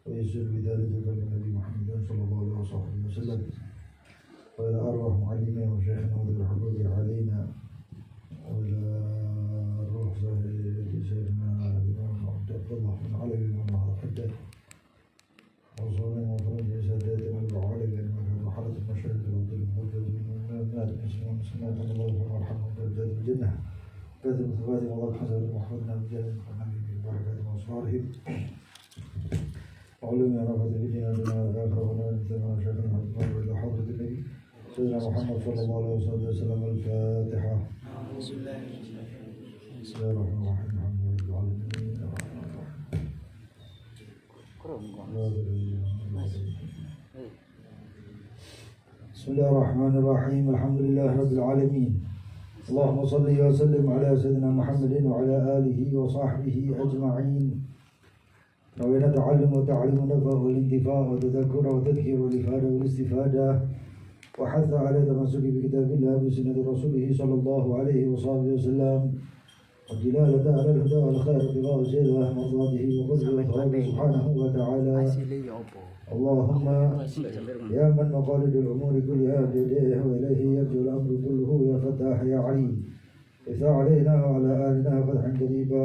ويسر بذلك كلام النبي محمد صلى الله عليه وسلم وإلى أرواح معلمين وشيخنا وذي الحقوق علينا وإلى الروح سيدنا الإمام عبد الله بن علي بن الحجاج وصلنا وفرج ساداتنا العالي لما كان حالة المشايخ العظيم المقدس من الناس من سمات الله وارحمه وجزاه الجنة كثر ثبات الله الحسن وحفظنا بجانب النبي ببركاته وأسرارهم وعلمنا رفعت بدنا دنا الآخرة ونالتنا شيخنا حفظنا إلى حضرة النبي سيدنا محمد صلى الله عليه وسلم. الفاتحة. بسم الله الرحمن الرحيم. الحمد لله رب العالمين. بسم الله الرحمن الرحيم. الحمد لله رب العالمين. اللهم صل وسلم على سيدنا محمد وعلى آله وصحبه أجمعين. نوينا تعلم وتعليم النفع والانتفاع وتذكر وتذكير والإفادة والاستفادة وحث على تمسك بكتاب الله بسنة رسوله صلى الله عليه وصحبه وسلم والدلالة على الهدى والخير ابتغاء وجهه مرضاته وقدره سبحانه وتعالى. اللهم يا من مقاليد الأمور كلها بيديه وإليه يرجع الأمر كله يا فتاح يا عليم افتح علينا وعلى آلنا فتحا قريبا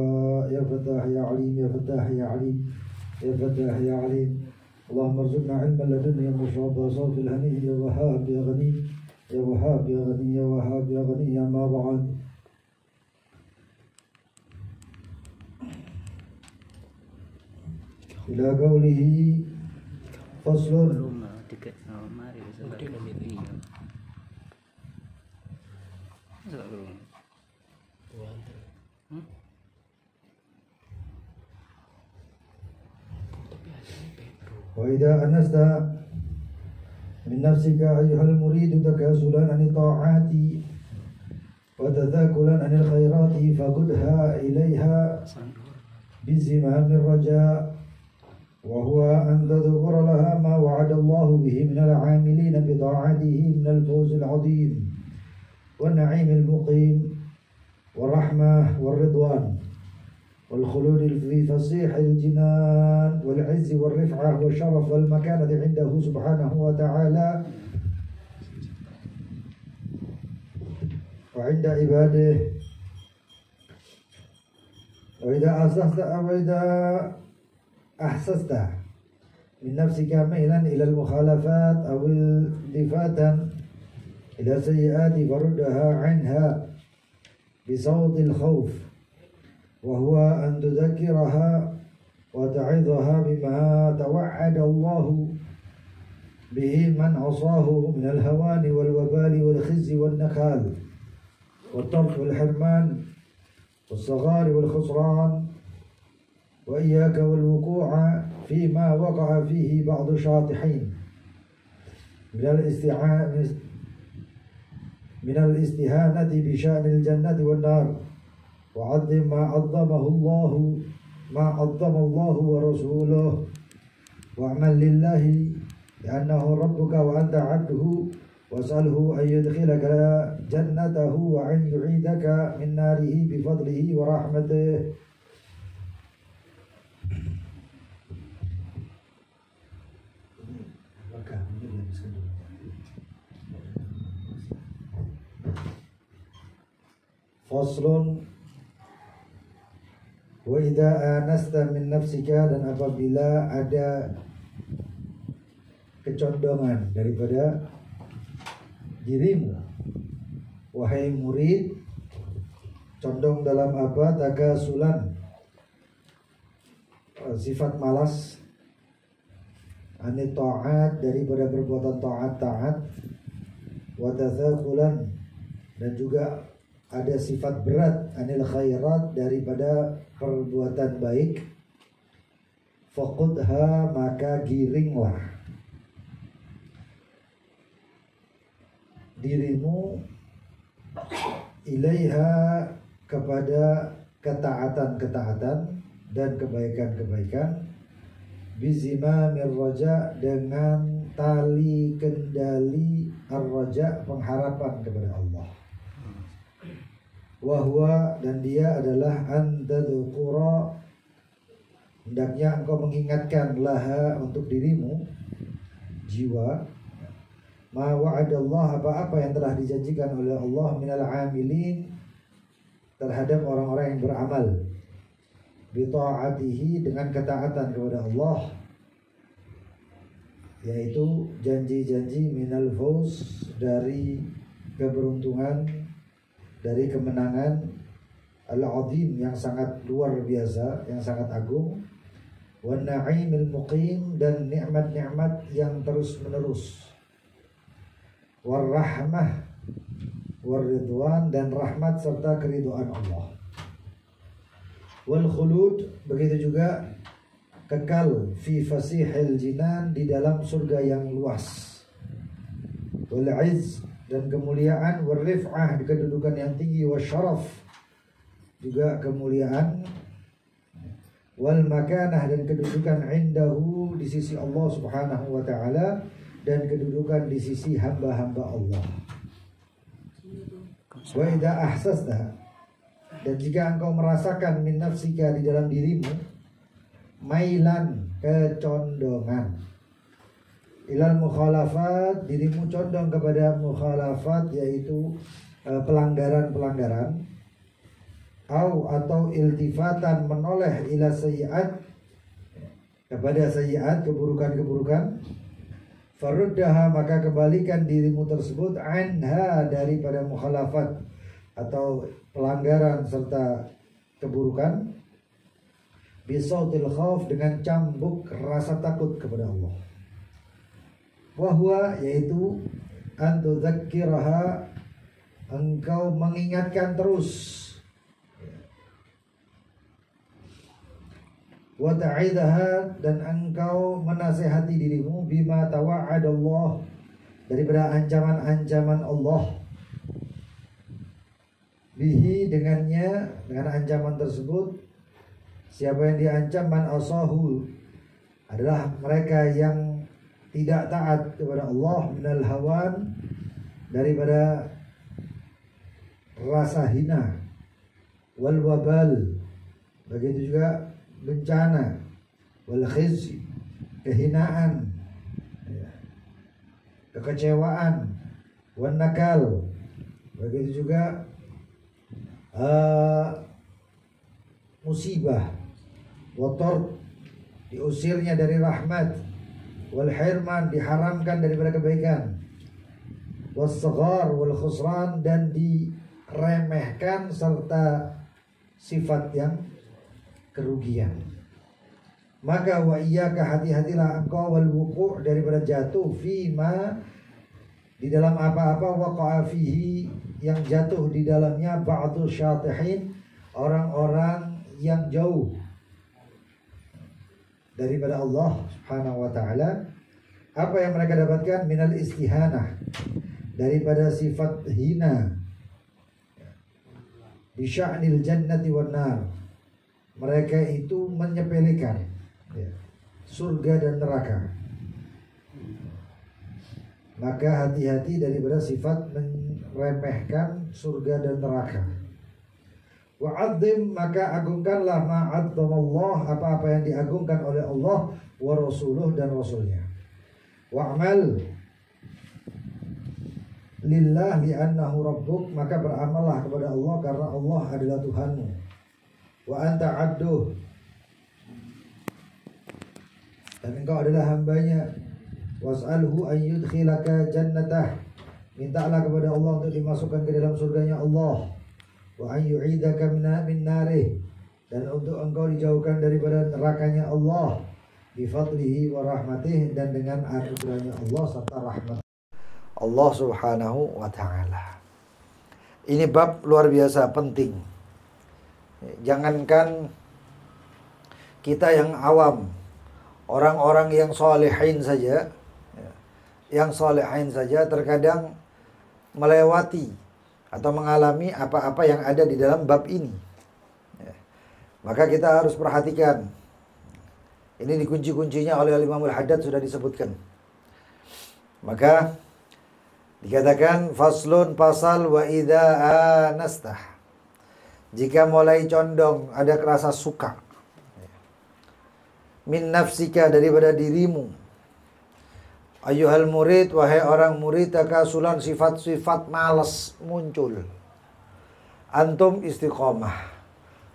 يا فتاح يا عليم يا فتاح يا عليم يا فتاح يا عليم. اللهم ارزقنا علما لدنيا مشربا صافي الهني يا وهاب يا غني يا وهاب يا غني يا وهاب يا غني. يا ما بعد. إلى قوله فصل. وإذا أنست من نفسك أيها المريد تكاسلا عن الطاعات وتذاكلا عن الخيرات فقدها إليها بزمام الرجاء وهو أن تذكر لها ما وعد الله به من العاملين بطاعته من الفوز العظيم والنعيم المقيم والرحمة والرضوان والخلود في فصيح الجنان والعز والرفعة والشرف والمكانة عنده سبحانه وتعالى وعند عباده. وإذا أحسست من نفسك ميلا إلى المخالفات أو التفاتا إلى سيئات فردها عنها بصوت الخوف وهو أن تذكرها وتعظها بما توعد الله به من عصاه من الهوان والوبال والخزي والنكال والطرد والحرمان والصغار والخسران وإياك والوقوع فيما وقع فيه بعض الشاطحين من الاستهانة بشأن الجنة والنار وعظم ما عظم الله ورسوله واعمل لله لأنه ربك وأنت عبده واسأله أن يدخلك جنته وأن يعيدك من ناره بفضله ورحمته. Faslun. Wa idza anasta min nafsika, dan apabila ada kecondongan daripada dirimu wahai murid, condong dalam apa? Takasulan, sifat malas, anit ta'at, daripada perbuatan taat, wa tathaqulan, dan juga ada sifat berat, anil khairat, daripada perbuatan baik, faqudha, maka giringlah dirimu ilaiha, kepada ketaatan-ketaatan dan kebaikan-kebaikan, bizimamir raja, dengan tali kendali ar-raja, pengharapan kepada Allah. Wahwa, dan dia adalah antadzkura, hendaknya engkau mengingatkan laha untuk dirimu, jiwa, ma wa'adallah, apa-apa yang telah dijanjikan oleh Allah minal amilin, terhadap orang-orang yang beramal, bi ta'atihi, dengan ketaatan kepada Allah, yaitu janji-janji minal fawz, dari keberuntungan, dari kemenangan, al-azim, yang sangat luar biasa, yang sangat agung, wan na'imil muqim, dan nikmat-nikmat yang terus menerus, war rahmah war ridwan, dan rahmat serta keridhaan Allah, wal khulud, begitu juga kekal, fi fasihil jinan, di dalam surga yang luas, wal izz, dan kemuliaan, war rif'ah, kedudukan yang tinggi, was syaraf, juga kemuliaan, wal makanah, dan kedudukan indahu, di sisi Allah subhanahu wa ta'ala, dan kedudukan di sisi hamba-hamba Allah. Wa idza ahsasta, dan jika engkau merasakan min nafsika, di dalam dirimu, mailan, kecondongan, ilal mukhalafat, dirimu condong kepada mukhalafat, yaitu pelanggaran-pelanggaran, atau iltifatan, menoleh, ila sayyi'at, kepada sayyi'at, keburukan-keburukan, faruddaha, maka kembalikan dirimu tersebut, anha, daripada mukhalafat atau pelanggaran serta keburukan, bisautil khauf, dengan cambuk rasa takut kepada Allah, wahwa, yaitu antudzakiraha, engkau mengingatkan terus, wa ta'idaha, dan engkau menasihati dirimu, bima tawa'adallah, daripada ancaman-ancaman Allah, bihi, dengannya, dengan ancaman tersebut. Siapa yang diancam, man asahu, adalah mereka yang tidak taat kepada Allah, minal hawan, daripada rasa hina, wal wabal, begitu juga bencana, wal khizy, kehinaan, kekecewaan, wan nakal, begitu juga musibah, wator, diusirnya dari rahmat, wal hirman, diharamkan daripada kebaikan, wassaghar wal khusran, dan diremehkan serta sifat yang kerugian. Maka wa iyyaka, hati-hatilah engkau, wal wuqu', daripada jatuh, fima, di dalam apa-apa, waqa'a fihi, yang jatuh di dalamnya, ba'du syatihin, orang-orang yang jauh daripada Allah subhanahu wa ta'ala. Apa yang mereka dapatkan? Minal istihanah, daripada sifat hina, bi sya'nil jannati wan nar, mereka itu menyepelekan surga dan neraka. Maka hati-hati daripada sifat meremehkan surga dan neraka. Wa'adzim, maka agungkanlah, ma'adzamallah, apa-apa yang diagungkan oleh Allah, wa rasuluh, dan rasulnya. Wa'amal lillah li'annahu rabbuk, maka beramallah kepada Allah karena Allah adalah Tuhanmu. Wa anta abduh, dan engkau adalah hambanya. Was'alhu an yudkhilaka jannatah, mintalah kepada Allah untuk dimasukkan ke dalam surganya Allah. Wa an yu'idaka min narih, dan untuk engkau dijauhkan daripada nerakanya Allah, bi fadlihi wa rahmatih, dan dengan anugerahnya Allah serta rahmat Allah subhanahu wa ta'ala. Ini bab luar biasa penting. Jangankan kita yang awam, orang-orang yang solehin saja, terkadang melewati atau mengalami apa-apa yang ada di dalam bab ini. Maka kita harus perhatikan. Ini dikunci-kuncinya oleh Imam Al-Haddad sudah disebutkan. Maka dikatakan faslun, pasal, wa idza anastah, jika mulai condong, ada rasa suka, min nafsika, daripada dirimu. Ayyuhal murid, wahai orang murid, takasulan, sifat-sifat malas muncul. Antum istiqomah,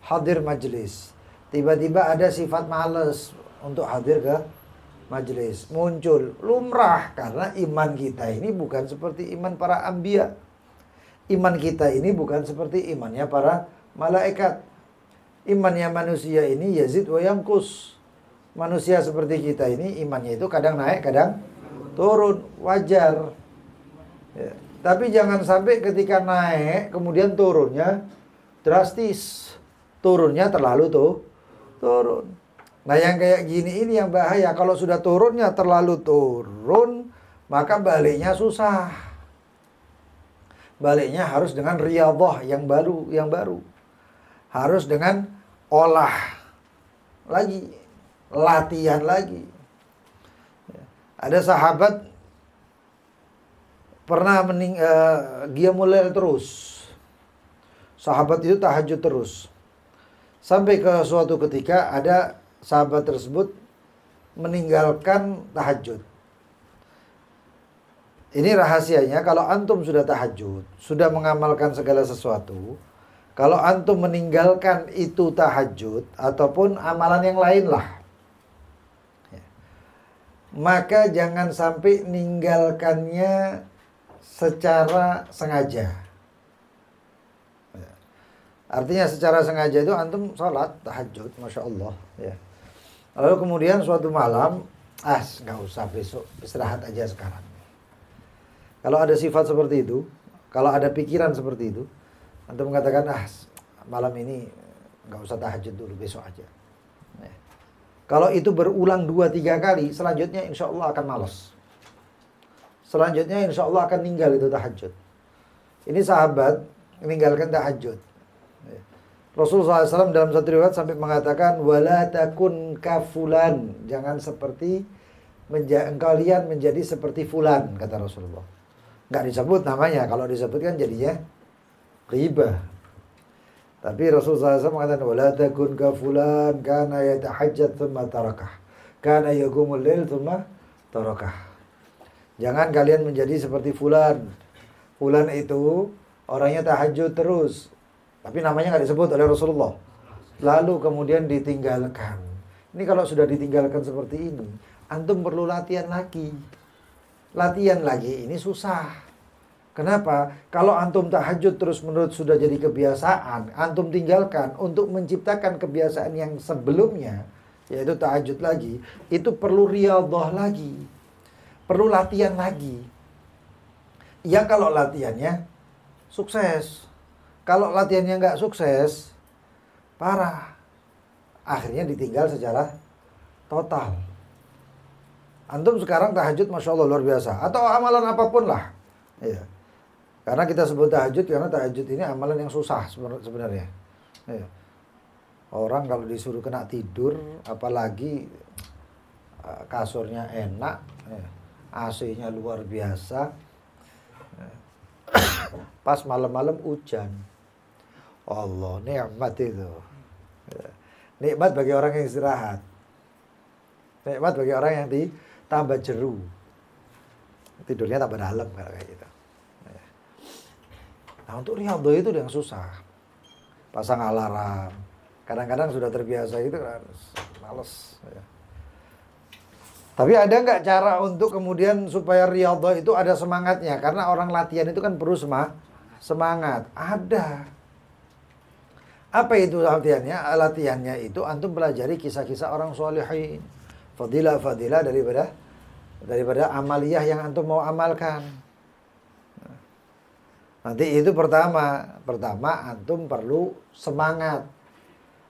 hadir majelis, tiba-tiba ada sifat malas untuk hadir ke majelis, muncul, lumrah. Karena iman kita ini bukan seperti iman para anbiya. Iman kita ini bukan seperti imannya para malaikat. Imannya manusia ini yazid wa yanqus. Manusia seperti kita ini imannya itu kadang naik, kadang turun, wajar. Ya. Tapi jangan sampai ketika naik kemudian turunnya drastis, turunnya terlalu turun. Nah yang kayak gini ini yang bahaya. Kalau sudah turunnya terlalu turun, maka baliknya susah. Baliknya harus dengan riyadhah yang baru. Harus dengan olah lagi, latihan lagi. Ada sahabat pernah qiyamul lail terus. Sahabat itu tahajud terus. Sampai ke suatu ketika ada sahabat tersebut meninggalkan tahajud. Ini rahasianya, kalau antum sudah tahajud, sudah mengamalkan segala sesuatu, kalau antum meninggalkan itu tahajud ataupun amalan yang lain lah, maka jangan sampai ninggalkannya secara sengaja. Artinya secara sengaja itu antum sholat tahajud, masya Allah. Ya. Lalu kemudian suatu malam, nggak usah besok, istirahat aja sekarang. Kalau ada sifat seperti itu, kalau ada pikiran seperti itu, antum mengatakan, malam ini nggak usah tahajud dulu, besok aja. Ya. Kalau itu berulang 2-3 kali, selanjutnya insya Allah akan malas. Selanjutnya insya Allah akan ninggal itu tahajud. Ini sahabat meninggalkan tahajud. Rasulullah SAW dalam satu riwayat sampai mengatakan, wala takun kafulan, jangan seperti kalian menjadi seperti fulan, kata Rasulullah. Nggak disebut namanya, kalau disebut kan jadinya ghibah. Tapi Rasulullah SAW mengatakan, wala takun kafulan kana yatahajjat thumma tarakah, kana yaqumul lail thumma tarakah. Jangan kalian menjadi seperti fulan. Fulan itu orangnya tahajud terus, tapi namanya nggak disebut oleh Rasulullah. Lalu kemudian ditinggalkan. Ini kalau sudah ditinggalkan seperti ini, antum perlu latihan lagi. Latihan lagi ini susah. Kenapa? Kalau antum tahajud terus-menerus sudah jadi kebiasaan, antum tinggalkan untuk menciptakan kebiasaan yang sebelumnya, yaitu tahajud lagi, itu perlu riyadhah lagi. Perlu latihan lagi. Ya kalau latihannya sukses. Kalau latihannya nggak sukses, parah. Akhirnya ditinggal secara total. Antum sekarang tahajud Masya Allah luar biasa. Atau amalan apapun lah. Ya. Karena kita sebut tahajud, karena tahajud ini amalan yang susah sebenarnya. Ya. Orang kalau disuruh kena tidur, apalagi kasurnya enak, ya. AC-nya luar biasa, pas malam-malam hujan, Allah, nikmat itu. Nikmat bagi orang yang istirahat, nikmat bagi orang yang tambah jeru, tidurnya tambah dalam kayak gitu. Nah untuk riyadhah itu yang susah, pasang alarm, kadang-kadang sudah terbiasa itu males. Tapi ada nggak cara untuk kemudian supaya riyadhah itu ada semangatnya? Karena orang latihan itu kan perlu semangat. Ada. Apa itu latihannya? Latihannya itu antum pelajari kisah-kisah orang sholihin. Fadilah-fadilah daripada amaliyah yang antum mau amalkan. Nanti itu pertama antum perlu semangat.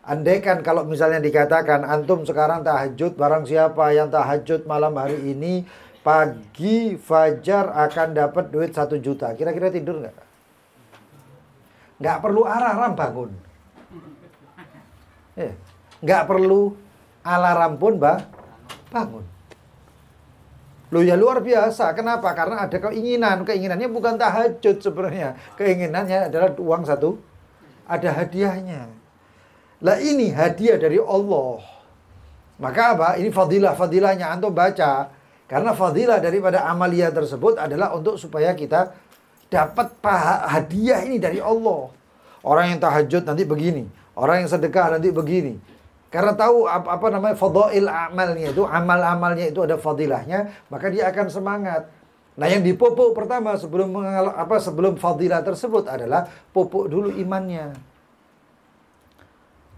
Andaikan kalau misalnya dikatakan antum sekarang tahajud, barang siapa yang tahajud malam hari ini pagi fajar akan dapat duit 1 juta. Kira-kira tidur nggak? Nggak perlu alarm bangun. Nggak perlu alarm pun bangun. Loh ya luar biasa. Kenapa? Karena ada keinginan. Keinginannya bukan tahajud sebenarnya. Keinginannya adalah uang 1. Ada hadiahnya. Lah ini hadiah dari Allah. Maka apa? Ini fadilahnya antum baca. Karena fadilah daripada amalia tersebut adalah untuk supaya kita dapat hadiah ini dari Allah. Orang yang tahajud nanti begini, orang yang sedekah nanti begini. Karena tahu apa namanya fadail amalnya itu, amal-amalnya itu ada fadilahnya, maka dia akan semangat. Nah, yang dipupuk pertama sebelum fadilah tersebut adalah pupuk dulu imannya.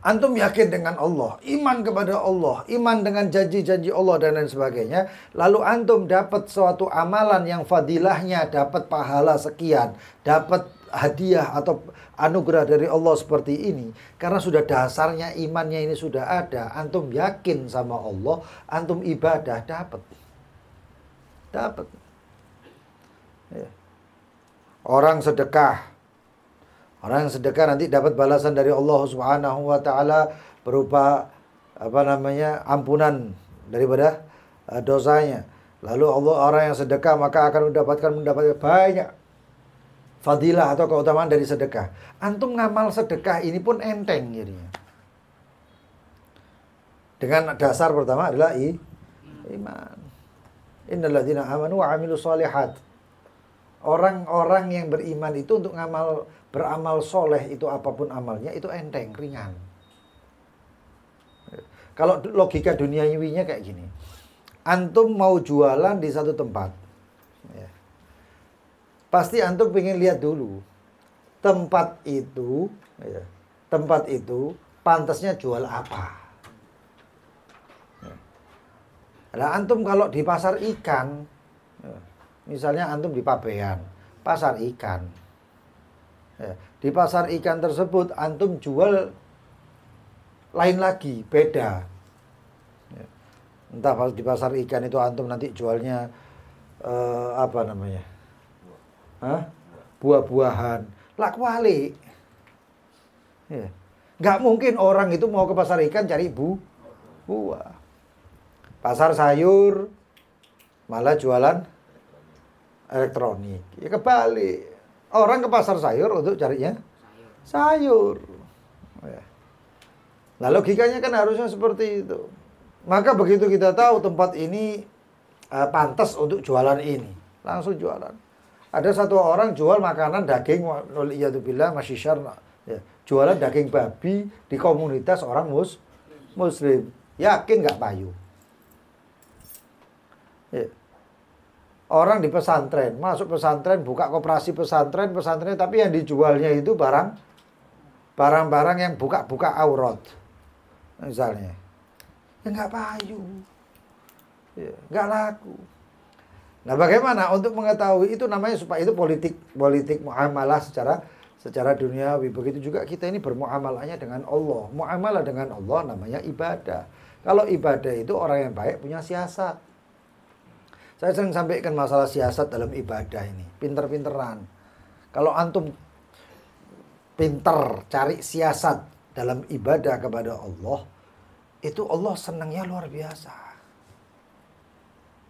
Antum yakin dengan Allah, iman kepada Allah, iman dengan janji-janji Allah dan lain sebagainya. Lalu antum dapat suatu amalan yang fadilahnya dapat pahala sekian, dapat hadiah atau anugerah dari Allah seperti ini. Karena sudah dasarnya imannya ini sudah ada, antum yakin sama Allah, antum ibadah dapat. Ya. Orang sedekah. Orang yang sedekah nanti dapat balasan dari Allah Subhanahu wa taala berupa ampunan daripada dosanya. Lalu orang yang sedekah maka akan mendapatkan banyak fadilah atau keutamaan dari sedekah. Antum ngamal sedekah ini pun enteng jadinya. Dengan dasar pertama adalah iman. Innalladzina amanu wa 'amilus shalihat. Orang-orang yang beriman itu untuk beramal soleh itu apapun amalnya itu enteng, ringan. Kalau logika duniawinya kayak gini. Antum mau jualan di satu tempat. Ya. Pasti antum pengen lihat dulu. Tempat itu pantasnya jual apa. Ya. Nah, antum kalau di pasar ikan, misalnya antum di Pabean, pasar ikan. Ya, di pasar ikan tersebut antum jual lain lagi, beda. Ya. Entah di pasar ikan itu antum nanti jualnya buah-buahan. Laku wali. Ya. Nggak mungkin orang itu mau ke pasar ikan cari buah. Pasar sayur malah jualan elektronik. Ya kebalik. Orang ke pasar sayur untuk carinya sayur. Nah, logikanya kan harusnya seperti itu. Maka begitu kita tahu tempat ini pantas untuk jualan ini, langsung jualan. Ada satu orang jual makanan daging, waliyadzubillah masyisyar, ya, jualan daging babi di komunitas orang muslim. Yakin nggak payu? Ya. Orang di pesantren, masuk pesantren, buka koperasi pesantren, tapi yang dijualnya itu barang-barang yang buka aurat. Misalnya. Ya nggak payu. Ya, nggak laku. Nah, bagaimana untuk mengetahui itu namanya supaya itu politik muamalah secara duniawi. Begitu juga kita ini bermuamalahnya dengan Allah. Muamalah dengan Allah namanya ibadah. Kalau ibadah itu orang yang baik punya siasat. Saya sering sampaikan masalah siasat dalam ibadah ini. Pinter-pinteran. Kalau antum pinter cari siasat dalam ibadah kepada Allah, itu Allah senangnya luar biasa.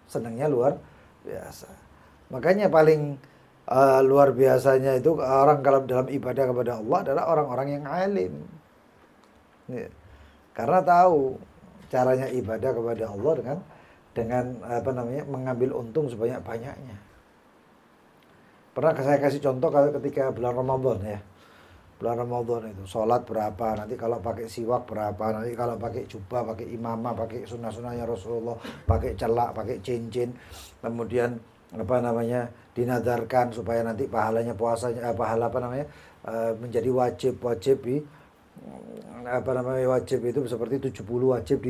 Senangnya luar biasa. Makanya paling luar biasanya itu orang kalau dalam ibadah kepada Allah adalah orang-orang yang alim. Ya. Karena tahu caranya ibadah kepada Allah dengan mengambil untung sebanyak-banyaknya. Pernah saya kasih contoh ketika bulan Ramadan ya. Bulan Ramadan itu sholat berapa, nanti kalau pakai siwak berapa, nanti kalau pakai jubah, pakai imamah, pakai sunnah-sunnahnya Rasulullah, pakai celak, pakai cincin, kemudian dinadarkan supaya nanti pahalanya menjadi wajib itu seperti 70 wajib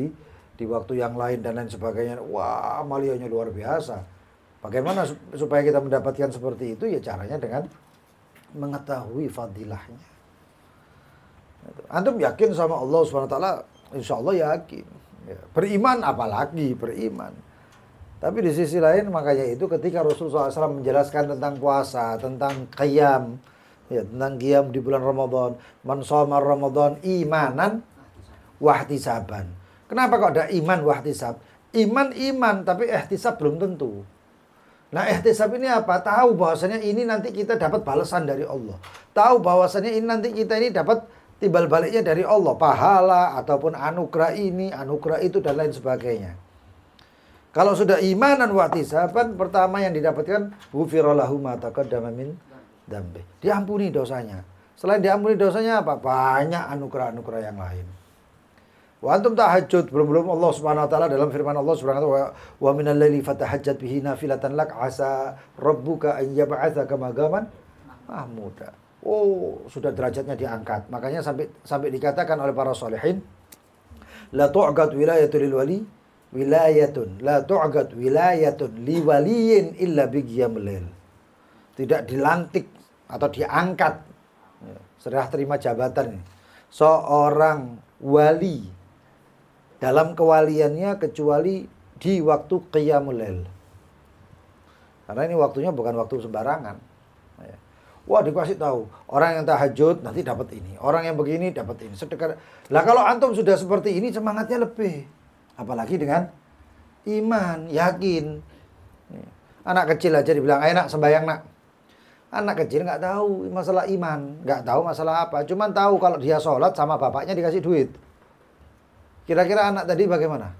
di waktu yang lain dan lain sebagainya. Wah, amalianya luar biasa. Bagaimana supaya kita mendapatkan seperti itu? Ya caranya dengan mengetahui fadilahnya. Antum yakin sama Allah SWT? Insya Allah yakin. Ya, beriman apalagi beriman. Tapi di sisi lain makanya itu ketika Rasulullah SAW menjelaskan tentang puasa, tentang qiyam, ya, tentang qiyam di bulan Ramadan, man shoma Ramadan imanan wahtisaban. Kenapa kok ada iman wahtisab? Iman, tapi ihtisab belum tentu. Nah, ihtisab ini apa? Tahu bahwasanya ini nanti kita dapat balasan dari Allah. Tahu bahwasanya ini nanti kita ini dapat timbal baliknya dari Allah, pahala ataupun anugerah ini, anugerah itu dan lain sebagainya. Kalau sudah imanan wa ihtisaban, pertama yang didapatkan ghufira lahu ma taqaddama min dzambi. Diampuni dosanya. Selain diampuni dosanya apa? Banyak anugerah-anugerah yang lain. Wa antum tahajjud, belum Allah Subhanahu wa taala dalam firman Allah Subhanahu wa taala, wa minal laili fatahajjat bihi nafilatan lak asa rabbuka an yab'atsaka maqaman mahmuda. Oh, sudah derajatnya diangkat. Makanya sampai dikatakan oleh para sholihin, la tu'gad wilayatun lil wali wilayatun la tu'gad wilayatun li waliyin illa bi qiyamil lail. Tidak dilantik atau diangkat, serah terima jabatan seorang wali dalam kewaliannya kecuali di waktu qiyamul lail. Karena ini waktunya bukan waktu sembarangan. Wah, dikasih tahu, orang yang tahajud nanti dapat ini, orang yang begini dapat ini. Sedekah. Lah kalau antum sudah seperti ini semangatnya lebih. Apalagi dengan iman, yakin. Anak kecil aja dibilang, "Ayo nak sembahyang nak." Anak kecil nggak tahu masalah iman, nggak tahu masalah apa. Cuman tahu kalau dia sholat sama bapaknya dikasih duit. Kira-kira anak tadi bagaimana?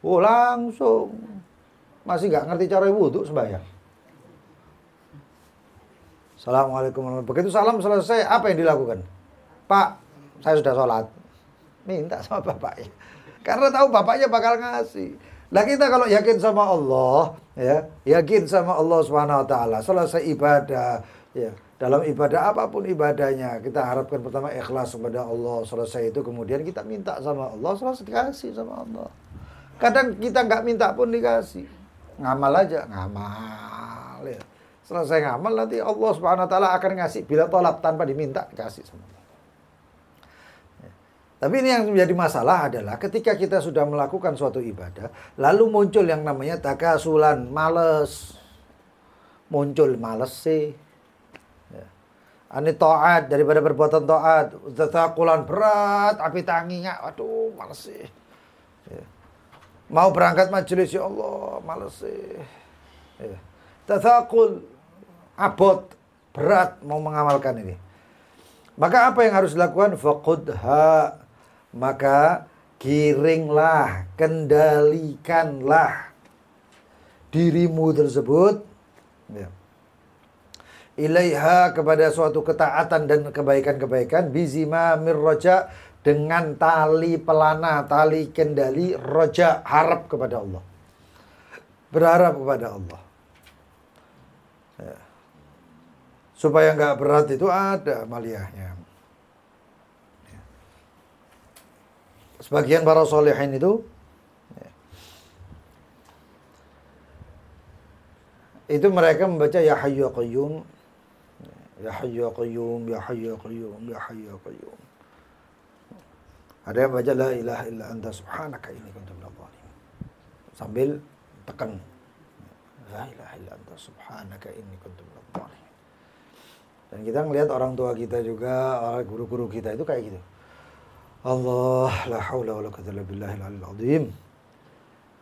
Oh, langsung. Masih nggak ngerti cara wudhu sembahyang. Assalamualaikum warahmatullahi wabarakatuh. Begitu salam selesai, apa yang dilakukan? Pak, saya sudah sholat. Minta sama bapaknya. Karena tahu bapaknya bakal ngasih. Lah kita kalau yakin sama Allah, ya, yakin sama Allah Subhanahu wa taala, selesai ibadah, ya, dalam ibadah apapun ibadahnya, kita harapkan pertama ikhlas kepada Allah. Selesai itu kemudian kita minta sama Allah, selesai dikasih sama Allah. Kadang kita nggak minta pun dikasih. Ngamal aja, ngamal ya. Selesai ngamal nanti Allah Subhanahu wa taala akan ngasih bila tolak tanpa diminta, dikasih sama Allah. Tapi ini yang menjadi masalah adalah ketika kita sudah melakukan suatu ibadah, lalu muncul yang namanya takasulan, males. Muncul males sih. Ya. Ani taat daripada perbuatan taat, tatakulan berat, api tanginya, waduh males sih. Ya. Mau berangkat majelis, ya Allah, males sih. Ya. Tatakul, abot, berat mau mengamalkan ini. Maka apa yang harus dilakukan? Faqudha. Maka giringlah, kendalikanlah dirimu tersebut ya, ilaiha kepada suatu ketaatan dan kebaikan-kebaikan, bizima mirroja dengan tali pelana, tali kendali, roja, harap kepada Allah, berharap kepada Allah ya. Supaya nggak berat itu ada maliyahnya. Sebagian para solehin itu mereka membaca ya hayyu ya qayyum, ya hayyu ya qayyum, ya hayyu ya qayyum, ya hayyu ya qayyum. Ada yang baca la ilaha illa anta subhanaka inni kuntu minadh dhalimin sambil tekan la ilaha illa anta subhanaka inni kuntu minadh dhalimin. Dan kita ngelihat orang tua kita juga, orang guru-guru kita itu kayak gitu. Allah, la haula wala quwwata illa billahil aliyil azim.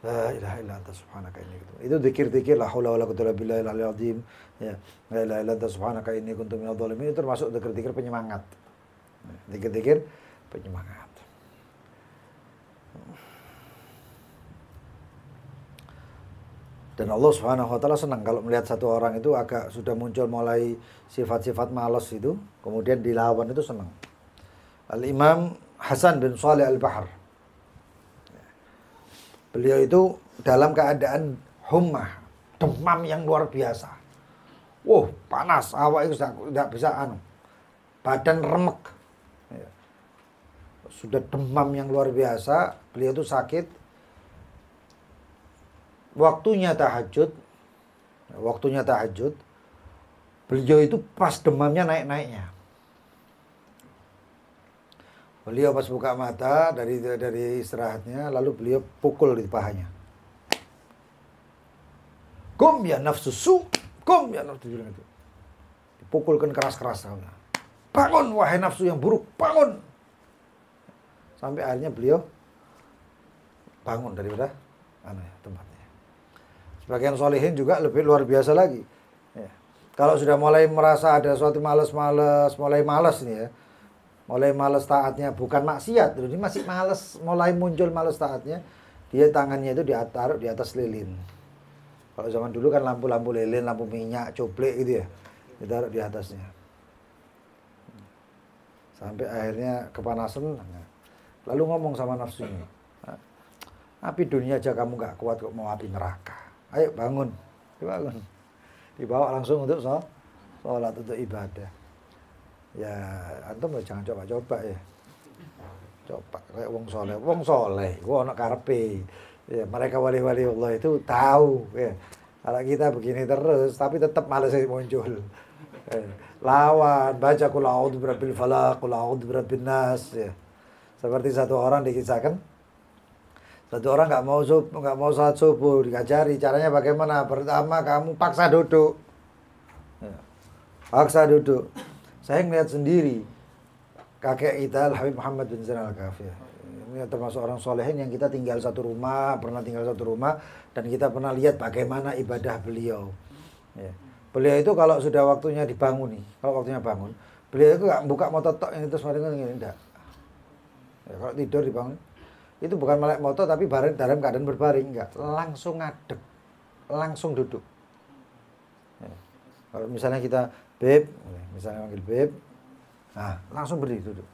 La ilaha illa anta subhanaka inni kuntu. Itu zikir-zikir la haula wala quwwata illa billahil aliyil azim. Ya, la ilaha illa anta subhanaka inni kuntu minadh dhalimin itu termasuk zikir-zikir penyemangat. Zikir-zikir penyemangat. Dan Allah Subhanahu wa taala senang kalau melihat satu orang itu agak sudah muncul mulai sifat-sifat malas itu, kemudian dilawan itu senang. Al-Imam Hasan bin Shalih Al-Bahr, beliau itu dalam keadaan hummah, demam yang luar biasa. Panas, awak itu tidak bisa badan remek. Sudah demam yang luar biasa, beliau itu sakit. Waktunya tahajud, beliau itu pas demamnya naik-naiknya. Beliau pas buka mata dari istirahatnya, lalu beliau pukul di pahanya. Kum ya nafsu su, kum ya nafsu itu. Dipukulkan keras-keras. Bangun wahai nafsu yang buruk, bangun. Sampai akhirnya beliau bangun daripada tempatnya. Sebagian solehin juga lebih luar biasa lagi. Ya. Kalau sudah mulai merasa ada suatu malas, mulai malas nih ya. mulai males taatnya, bukan maksiat, ini masih males, mulai muncul males taatnya, dia tangannya itu ditaruh di atas lilin. Kalau zaman dulu kan lampu-lampu lilin, lampu minyak, coplek gitu ya, ditaruh di atasnya. Sampai akhirnya kepanasan, lalu ngomong sama nafsunya, api dunia aja kamu nggak kuat kok mau api neraka. Ayo bangun, dibangun, dibawa langsung untuk sholat, untuk ibadah. Ya antum jangan coba-coba ya. Coba kayak wong soleh, gua anak karepe. Ya, mereka wali-wali Allah itu tahu ya. Kalau kita begini terus tapi tetap malas muncul. Lawan, baca qul a'udzu birabbil falaq, qul a'udzu birabbin nas ya. Seperti satu orang dikisahkan, satu orang nggak mau salat subuh, dikajari caranya bagaimana. Pertama kamu paksa duduk. Ya. Paksa duduk. Saya ngelihat sendiri kakek kita Habib Muhammad bin Zain Al-Kafiyah. Ini termasuk orang solehin yang kita tinggal satu rumah, pernah tinggal satu rumah, dan kita pernah lihat bagaimana ibadah beliau. Ya. Beliau itu kalau sudah waktunya dibangun nih, kalau waktunya bangun, beliau itu nggak buka motor tok yang itu semuanya gini, enggak. Ya, kalau tidur dibangun, itu bukan melek motor tapi dalam keadaan berbaring, enggak, langsung ngadeg, langsung duduk. Ya. Kalau misalnya kita Beb, misalnya manggil Beb, nah langsung berdiri duduk.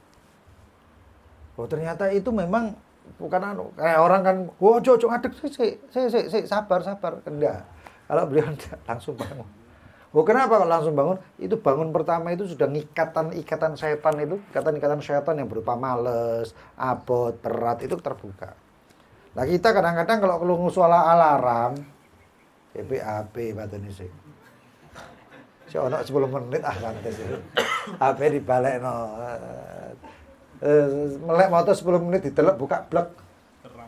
Oh ternyata itu memang bukan kayak orang kan, wah cocok ngadeg, sabar, enggak. Kalau beliau enggak, langsung bangun. Oh kenapa kalau langsung bangun? Itu bangun pertama itu sudah ikatan setan itu, ikatan setan yang berupa males, abot, berat itu terbuka. Nah kita kadang-kadang kalau soal alarm, BAP batin sih. Saya ono 10 menit santai sih. HP dibalekno. Melek motor 10 menit ditelep buka blek.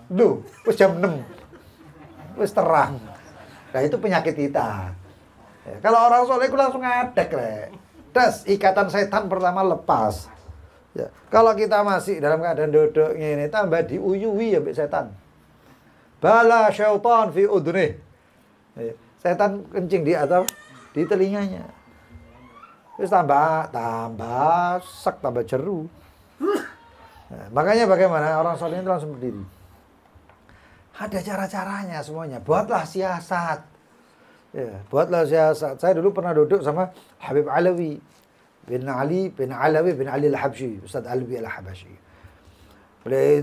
Duh, wis jam 6. Wis terang. Nah, itu penyakit kita. Ya, kalau orang soleh itu langsung ngadek, Rek. Das, ikatan setan pertama lepas. Ya, kalau kita masih dalam keadaan duduk ini tambah diuyui ya mbek setan. Bala syaitan fi udhnih. Ya, setan kencing di atas di telinganya. Terus tambah sek, tambah jeru. Nah, makanya bagaimana orang soleh itu langsung berdiri. Ada cara-caranya semuanya. Buatlah siasat. Ya, buatlah siasat. Saya dulu pernah duduk sama Habib Alawi bin Ali Al-Habsyi, Ustaz Alwi Al-Habashi. Beliau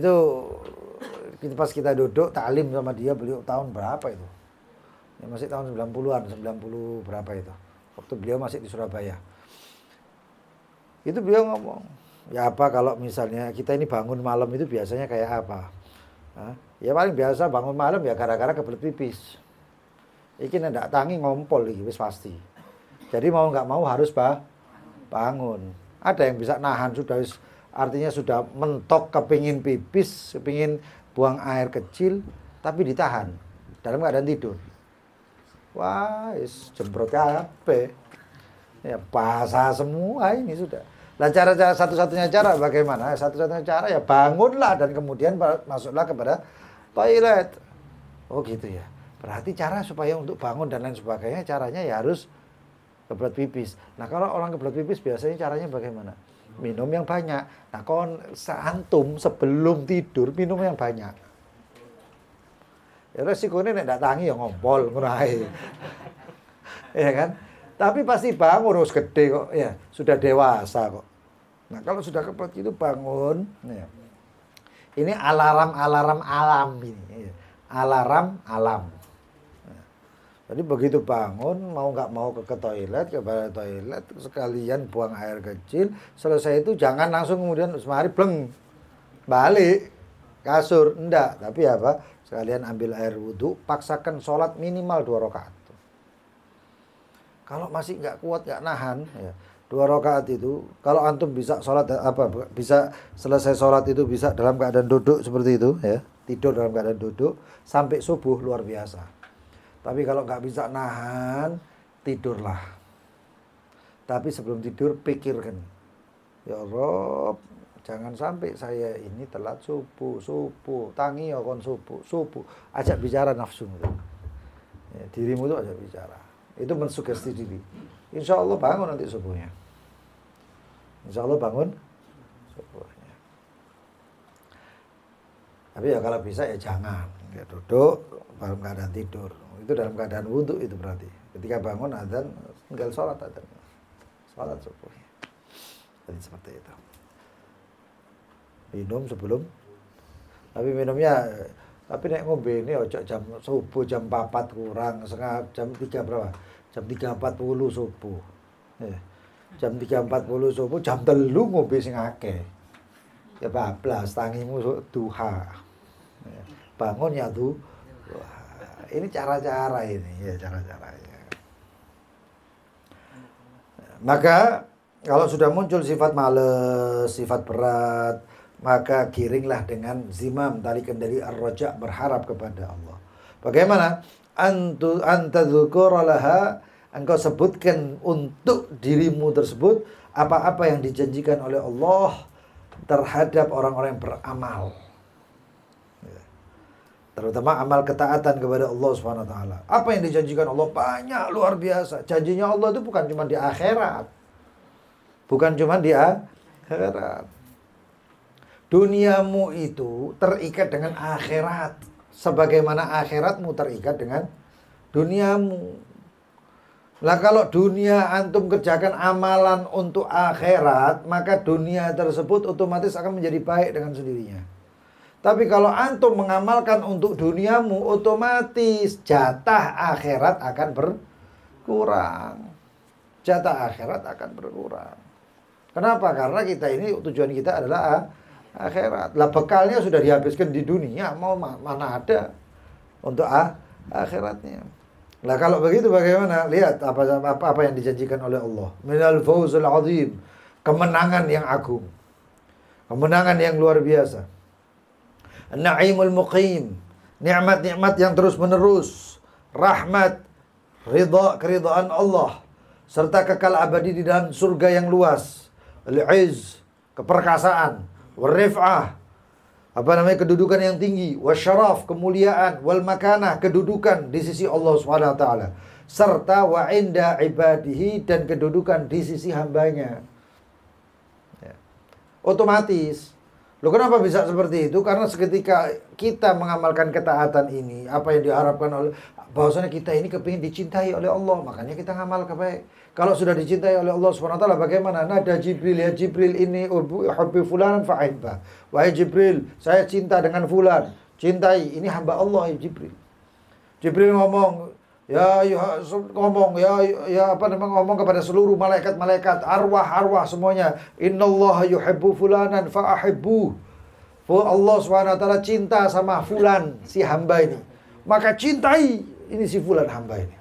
itu pas kita duduk taklim sama dia, beliau tahun berapa itu? Ya, masih tahun 90-an, 90 berapa itu. Waktu beliau masih di Surabaya. Itu beliau ngomong, ya apa kalau misalnya kita ini bangun malam itu biasanya kayak apa? Hah? Ya paling biasa bangun malam ya gara-gara kebelet pipis. Iki ndak tangi ngompol iki wis pasti. Jadi mau nggak mau harus bangun. Ada yang bisa nahan sudah artinya sudah mentok kepingin pipis, kepingin buang air kecil tapi ditahan dalam keadaan tidur. Wah, jembrot kabeh. Ya basah semua ini sudah. Nah cara satu-satunya cara bagaimana? Satu-satunya cara ya bangunlah dan kemudian masuklah kepada toilet. Oh gitu ya. Berarti cara supaya untuk bangun dan lain sebagainya caranya ya harus kebelet pipis. Nah kalau orang kebelet pipis biasanya caranya bagaimana? Minum yang banyak. Nah kon antum sebelum tidur minum yang banyak. Ya resikonya nek ndak tangi ya ngompol ngono ae. Ya kan? Tapi pasti bangun harus gede kok ya, sudah dewasa kok. Nah, kalau sudah kebelet itu bangun ya. Ini alarm alam ini. Ya. Alarm alam. Ya. Jadi begitu bangun mau nggak mau ke toilet, ke toilet sekalian buang air kecil, selesai itu jangan langsung kemudian semari bleng balik kasur, enggak, tapi apa? Sekalian ambil air wudhu, paksakan sholat minimal 2 rakaat. Kalau masih nggak kuat, nggak nahan, ya, 2 rakaat itu, kalau antum bisa sholat bisa selesai sholat itu bisa dalam keadaan duduk seperti itu, ya, tidur dalam keadaan duduk sampai subuh luar biasa. Tapi kalau nggak bisa nahan, tidurlah. Tapi sebelum tidur pikirkan, ya Rob, jangan sampai saya ini telat subuh, tangi ya kon subuh, ajak bicara nafsu, ya, dirimu itu ajak bicara, itu mensugesti diri. Insya Allah bangun nanti subuhnya. Insya Allah bangun sepuhnya. Tapi ya kalau bisa ya jangan, ya duduk dalam keadaan tidur. Itu dalam keadaan wudhu itu berarti. Ketika bangun adzan tinggal sholat adzan. Sholat subuhnya. Jadi seperti itu. Minum sebelum, tapi minumnya, tapi nek ngombe ini ojo jam subuh jam 4 kurang, setengah jam 3 berapa? Jam 3.40 subuh. Jam 3.40 subuh, jam 3 ngombe sing akeh. Ya bablas tangimu duha. Bangun ya tuh. Wah, ini cara-cara ini, ya cara-caranya. Maka kalau sudah muncul sifat males, sifat berat, maka giringlah dengan zimam, tali kendali ar-raja, berharap kepada Allah. Bagaimana? Antadzukura laha, engkau sebutkan untuk dirimu tersebut apa-apa yang dijanjikan oleh Allah terhadap orang-orang yang beramal. Terutama amal ketaatan kepada Allah Subhanahu wa taala. Apa yang dijanjikan Allah banyak, luar biasa. Janjinya Allah itu bukan cuma di akhirat. Bukan cuma di akhirat. Duniamu itu terikat dengan akhirat. Sebagaimana akhiratmu terikat dengan duniamu. Nah kalau dunia antum kerjakan amalan untuk akhirat, maka dunia tersebut otomatis akan menjadi baik dengan sendirinya. Tapi kalau antum mengamalkan untuk duniamu, otomatis jatah akhirat akan berkurang. Jatah akhirat akan berkurang. Kenapa? Karena kita ini, tujuan kita adalah akhirat. Lah bekalnya sudah dihabiskan di dunia, mau mana ada untuk akhiratnya. Nah kalau begitu bagaimana? Lihat apa yang dijanjikan oleh Allah. Minal fawzul azim. Kemenangan yang agung. Kemenangan yang luar biasa. Naimul muqim, nikmat-nikmat yang terus menerus, rahmat, ridha, keridhaan Allah, serta kekal abadi di dalam surga yang luas, al-izz, keperkasaan, warif'ah, kedudukan yang tinggi, wasyaraf, kemuliaan, wal makanah, kedudukan di sisi Allah Subhanahu wa taala, serta wa inda ibadihi, dan kedudukan di sisi hambanya. Ya. Otomatis. Loh kenapa bisa seperti itu? Karena seketika kita mengamalkan ketaatan ini, apa yang diharapkan oleh, bahwasanya kita ini kepingin dicintai oleh Allah, makanya kita ngamal kebaik. Kalau sudah dicintai oleh Allah SWT, bagaimana? Nada Jibril, ya Jibril ini hubbi fulanan fa'ibba. Wahai Jibril, saya cinta dengan fulan, cintai, ini hamba Allah ya Jibril. Jibril ngomong, ngomong kepada seluruh malaikat-malaikat, arwah-arwah semuanya, innallaha yuhibbu fulanan fa'ahibbu. Allah SWT cinta sama fulan, si hamba ini, maka cintai ini si fulan hamba ini.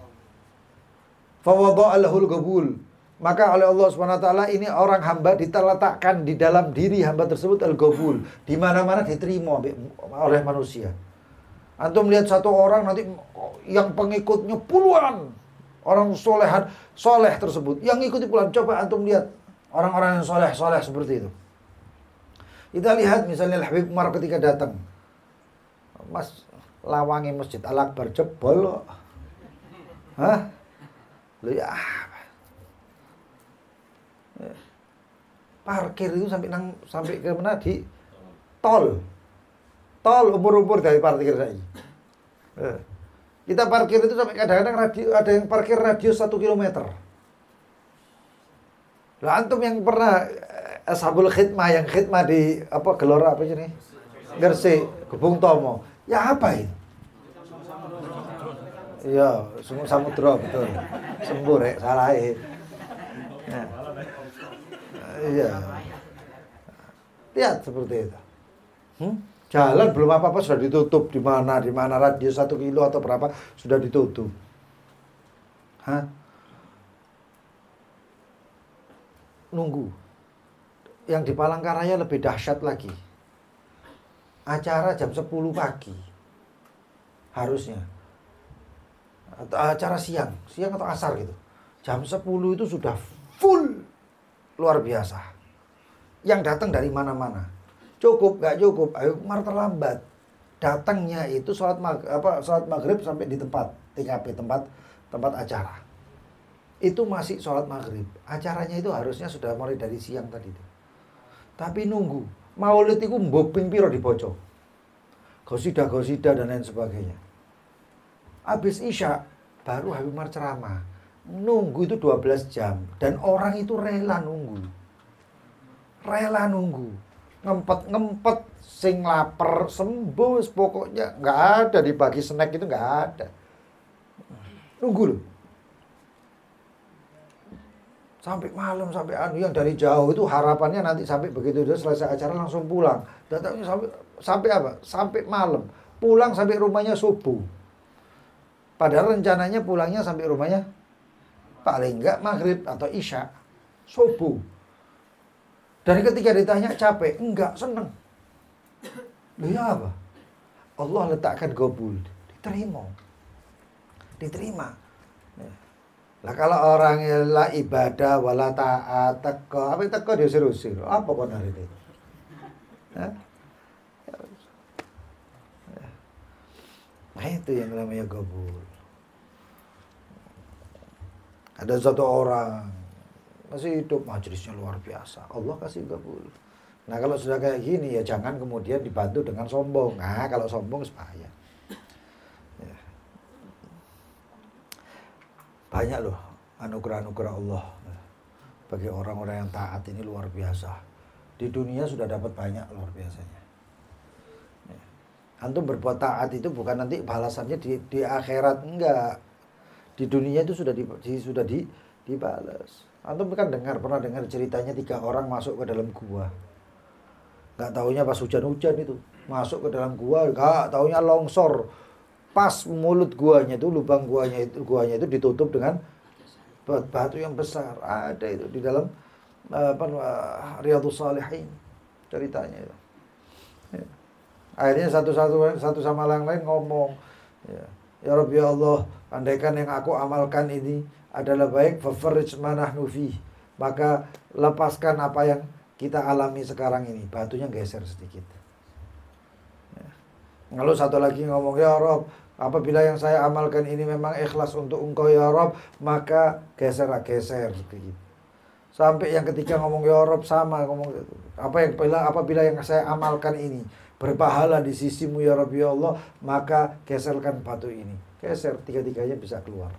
Fawadha'alahul qabul, maka oleh Allah SWT ini orang hamba diletakkan di dalam diri hamba tersebut al-qabul, di mana-mana diterima oleh manusia. Antum lihat satu orang nanti yang pengikutnya puluhan orang soleh tersebut yang ikuti puluhan. Coba antum lihat orang-orang yang soleh seperti itu. Kita lihat misalnya Habib Umar ketika datang, Mas lawangi Masjid Al-Akbar jebol loh. Hah? Loh ya. Parkir itu sampai ke mana? Di tol umur-umur dari parkir saya. Kita parkir itu sampai kadang-kadang ada yang parkir radius 1 kilometer. Lah antum yang pernah ashabul khidmah, yang khidmah di Gelora apa sih nih? Gresik, Gebung Tomo. Ya apa itu? Iya, Samudra betul. Sembur salah Iya. Lihat seperti itu. Jalan belum apa-apa sudah ditutup, di mana radius 1 kilo atau berapa sudah ditutup. Nunggu. Yang di Palangkaraya lebih dahsyat lagi. Acara jam 10 pagi. Harusnya. Atau acara siang atau asar gitu. Jam 10 itu sudah full. Luar biasa. Yang datang dari mana-mana. Cukup, gak cukup, ayo Umar terlambat. Datangnya itu sholat maghrib sampai di tempat TKP, tempat acara. Itu masih sholat maghrib. Acaranya itu harusnya sudah mulai dari siang tadi. Tapi nunggu. Maulid itu mbok ping piro dibaca. Gosida dan lain sebagainya. Habis Isya baru Habib Umar ceramah. Nunggu itu 12 jam dan orang itu rela nunggu. Ngempet sing lapar sembuh pokoknya nggak ada dibagi snack itu nggak ada. Nunggu loh. Sampai malam, sampai yang dari jauh itu harapannya nanti sampai begitu udah selesai acara langsung pulang. Datangnya sampai apa? Sampai malam. Pulang sampai rumahnya subuh. Padahal rencananya pulangnya sampai rumahnya paling enggak maghrib atau isya. Subuh. Dan ketika ditanya capek, enggak, seneng. Loh ya apa? Allah letakkan gobul. Diterima. Lah kalau orang la ibadah wala ta'at teko, apa teko diusir-usir. Apa benar itu? Nah itu yang namanya gobul. Ada satu orang masih hidup, majelisnya luar biasa. Allah kasih gobul. Nah kalau sudah kayak gini ya jangan kemudian dibantu dengan sombong. Nah kalau sombong bahaya. Banyak loh anugerah-anugerah Allah bagi orang-orang yang taat ini luar biasa. Di dunia sudah dapat banyak luar biasanya. Antum berbuat taat itu bukan nanti balasannya di akhirat, enggak. Di dunia itu sudah dibalas. Antum kan pernah dengar ceritanya 3 orang masuk ke dalam gua. Enggak taunya pas hujan-hujan itu masuk ke dalam gua, enggak taunya longsor. Pas mulut guanya itu, lubang guanya itu ditutup dengan batu yang besar. Ada itu di dalam Riyadhus Shalihin ceritanya itu. Ya. Akhirnya satu sama yang lain ngomong, ya Rabbi ya Allah, andaikan yang aku amalkan ini adalah baik, fafarrij ma nahnu fi, maka lepaskan apa yang kita alami sekarang ini. Batunya geser sedikit. Ya. Lalu satu lagi ngomong, ya Rabb, apabila yang saya amalkan ini memang ikhlas untuk Engkau ya Rabb, maka geser sedikit. Sampai yang ketiga ngomong ya Rabb, sama ngomong apabila yang saya amalkan ini berpahala di sisimu ya Rabbi ya Allah, maka geserkan batu ini. Geser, tiga-tiganya bisa keluar.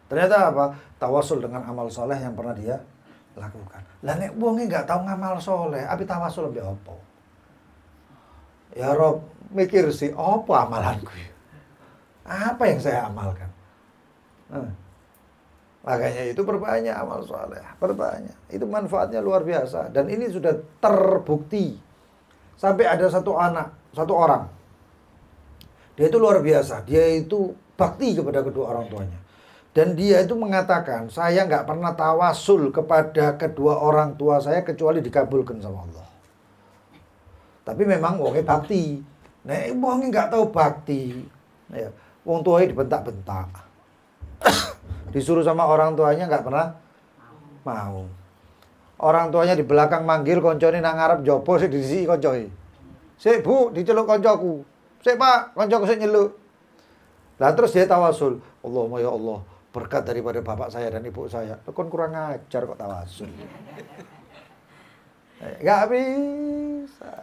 Ternyata apa? Tawasul dengan amal soleh yang pernah dia lakukan. Lah nek wonge enggak tahu ngamal soleh, api tawasul mbek apa? Ya Rob, mikir sih, apa amalanku? Apa yang saya amalkan? Makanya itu perbanyak amal soleh, perbanyak. Itu manfaatnya luar biasa. Dan ini sudah terbukti. Sampai ada satu orang. Dia itu luar biasa. Dia itu bakti kepada kedua orang tuanya. Dan dia itu mengatakan, saya nggak pernah tawasul kepada kedua orang tua saya kecuali dikabulkan sama Allah. Tapi memang wongnya bakti. Nah, wongnya nggak tahu bakti. Ya, wong tuanya dibentak-bentak. Disuruh sama orang tuanya nggak pernah mau. Orang tuanya di belakang manggil koncone nang ngarep jopo sik disiki koncone. Sik Bu, diceluk koncoku. Sik Pak, koncoku sik nyeluk. Lah terus dia tawasul, Allahumma ya Allah, berkat daripada bapak saya dan ibu saya. Kon kurang ajar kok tawasul. Enggak bisa.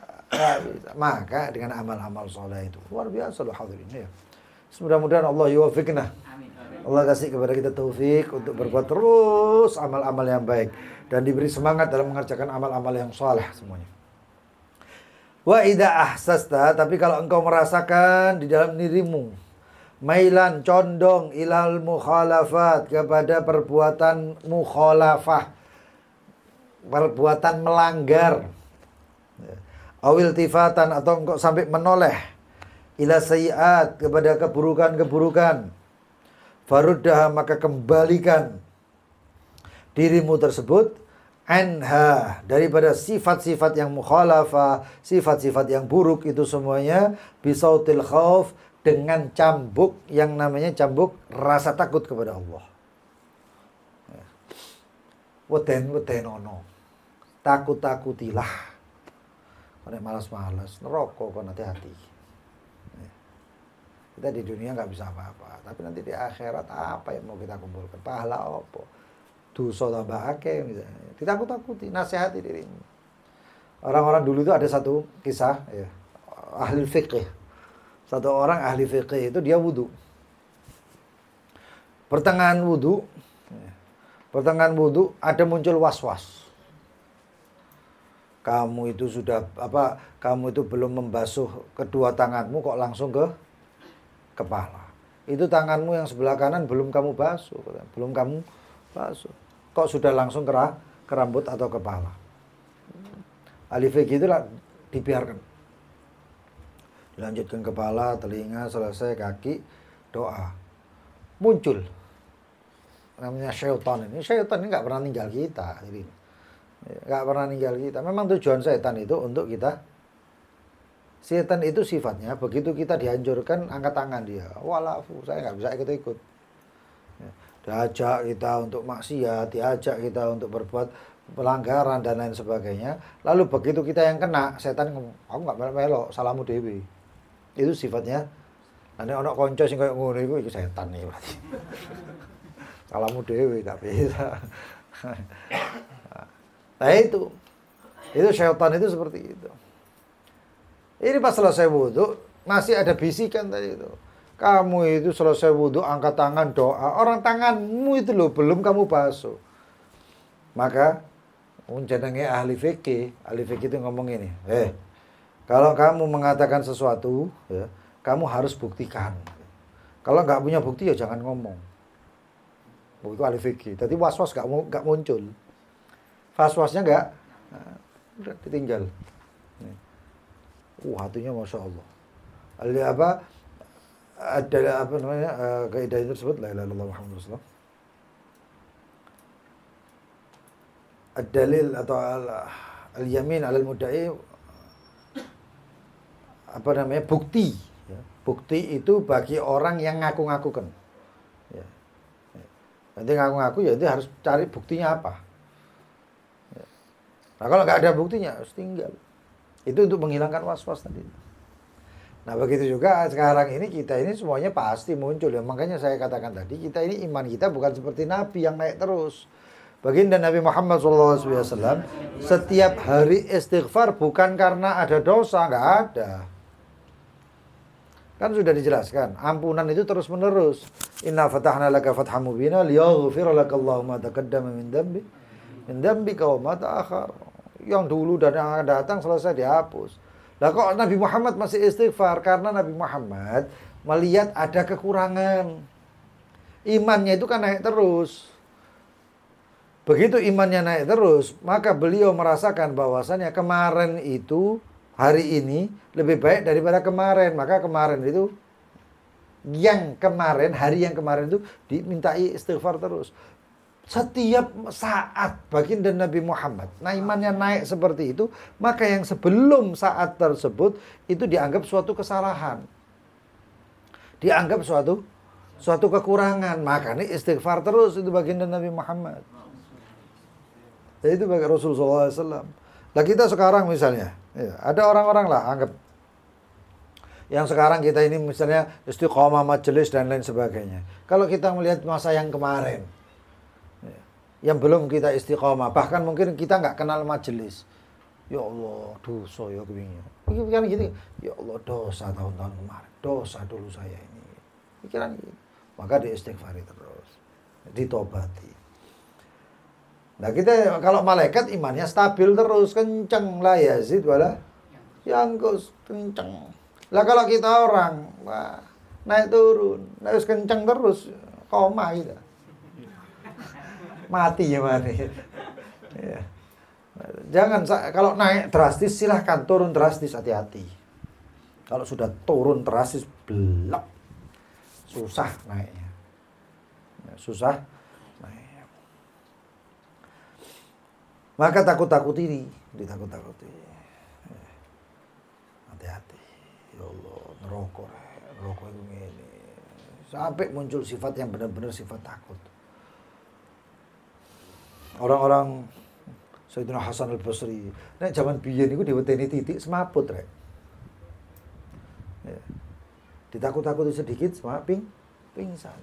Maka dengan amal-amal soleh itu luar biasa loh hadirin ya. Mudah-mudahan Allah yuwaffiqna. Allah kasih kepada kita taufik untuk berbuat terus amal-amal yang baik dan diberi semangat dalam mengerjakan amal-amal yang saleh semuanya. Wa idza ahsasta, tapi kalau engkau merasakan di dalam dirimu mailan condong ilal mukhalafat, kepada perbuatan mukhalafah, perbuatan melanggar, awil tifatan, atau engkau sampai menoleh ila sayiat, kepada keburukan-keburukan, faruddah, maka kembalikan dirimu tersebut anha, daripada sifat-sifat yang mukhalafah, sifat-sifat yang buruk itu semuanya, bisautil khauf, dengan cambuk yang namanya cambuk rasa takut kepada Allah. Weden-wedenono, takut-takutilah. Kalau malas-malas, neraka kon, hati-hati. Kita di dunia nggak bisa apa-apa, tapi nanti di akhirat apa yang mau kita kumpulkan? Pahala apa? dosa tambah akeh misalnya. Ditakut-takuti, nasihati dirimu. Orang-orang dulu itu ada satu kisah ya, ahli fikih. Satu orang ahli fikih itu dia wudu. Pertengahan wudu ada muncul was-was. Kamu itu sudah kamu itu belum membasuh kedua tanganmu kok langsung ke kepala. Itu tanganmu yang sebelah kanan belum kamu basuh, belum kamu basuh. Kok sudah langsung ke rambut atau kepala. Ahli fikih itulah dibiarkan. Dilanjutkan kepala, telinga, selesai kaki, doa. Muncul namanya syaitan ini. Syaitan ini nggak pernah ninggal kita. Jadi nggak pernah ninggal kita. Memang tujuan setan itu untuk kita. Setan itu sifatnya begitu kita dihancurkan, angkat tangan dia. Walafu, saya nggak bisa ikut-ikut. Diajak kita untuk maksiat, diajak kita untuk berbuat pelanggaran dan lain sebagainya. Lalu begitu kita yang kena, setan ngomong, aku nggak melok, salahmu dewi. Itu sifatnya. Nanti ono konco sing koyo ngono iku setan nih berarti. Salahmu dewi gak bisa. Nah itu syaitan itu seperti itu. Ini pas selesai wudhu masih ada bisikan tadi itu. Kamu itu selesai wudhu angkat tangan doa. Orang tanganmu itu loh belum kamu basuh. Maka jenenge ahli fikih itu ngomong ini. Kalau kamu mengatakan sesuatu, ya, kamu harus buktikan. Kalau nggak punya bukti ya jangan ngomong. Itu ahli fikih. Jadi was-was nggak muncul. Was-wasnya nggak, udah ditinggal. Hatinya masya Allah. Ada namanya kaidah itu tersebut la ilaha illallah Muhammadur Rasulullah. Ad-dalil atau al-yamin alal mudda'i bukti. Ya. Bukti itu bagi orang yang ngaku-ngakukan. Ya. Nanti ngaku-ngaku ya itu harus cari buktinya apa. Ya. Nah kalau nggak ada buktinya harus tinggal. Itu untuk menghilangkan was-was tadi. Nah begitu juga sekarang ini kita ini semuanya pasti muncul ya. Makanya saya katakan tadi kita ini iman kita bukan seperti Nabi yang naik terus. Baginda Nabi Muhammad SAW setiap hari istighfar bukan karena ada dosa, nggak ada. Kan sudah dijelaskan, ampunan itu terus menerus. Inna fatahna laka fatham mubina liyaghfira laka Allahu ma taqaddama min dhanbika wa ma ta'akhkhar. Yang dulu dan yang akan datang selesai dihapus. Lah kok Nabi Muhammad masih istighfar? Karena Nabi Muhammad melihat ada kekurangan. Imannya itu kan naik terus. Begitu imannya naik terus, maka beliau merasakan bahwasannya kemarin itu, hari ini lebih baik daripada kemarin. Maka kemarin itu, hari yang kemarin itu dimintai istighfar terus. Setiap saat baginda Nabi Muhammad, nah imannya naik seperti itu, maka yang sebelum saat tersebut itu dianggap suatu kesalahan. Dianggap suatu kekurangan. Makanya istighfar terus itu baginda Nabi Muhammad. Itu bagi Rasulullah SAW. Nah kita sekarang misalnya, ya, ada orang-orang lah anggap yang sekarang kita ini misalnya istiqomah majelis dan lain sebagainya. Kalau kita melihat masa yang kemarin, yang belum kita istiqomah, bahkan mungkin kita nggak kenal majelis. Ya Allah, dosa ya kepingin. Pikiran gitu, ya Allah dosa tahun-tahun kemarin, dosa dulu saya ini. Pikiran gitu. Maka diistighfari terus, ditobati. Nah kita kalau malaikat imannya stabil terus, kenceng lah yazid wala yangkus, kenceng. Lah kalau kita orang, wah, naik turun, naik kenceng terus, koma gitu. Mati ya mati. Ya. Jangan kalau naik drastis silahkan turun drastis, hati-hati. Kalau sudah turun drastis belak, susah naiknya. Susah naiknya. Maka takut-takuti ini, ditakut-takuti. Hati-hati. Ya Allah, neraka itu ini. Sampai muncul sifat yang benar-benar sifat takut. Orang-orang Sayyidina Hasan al-Basri, nek zaman biyen niku diweteni titik semaput rek. Ya. Ditakut-takuti sedikit semua pingsan.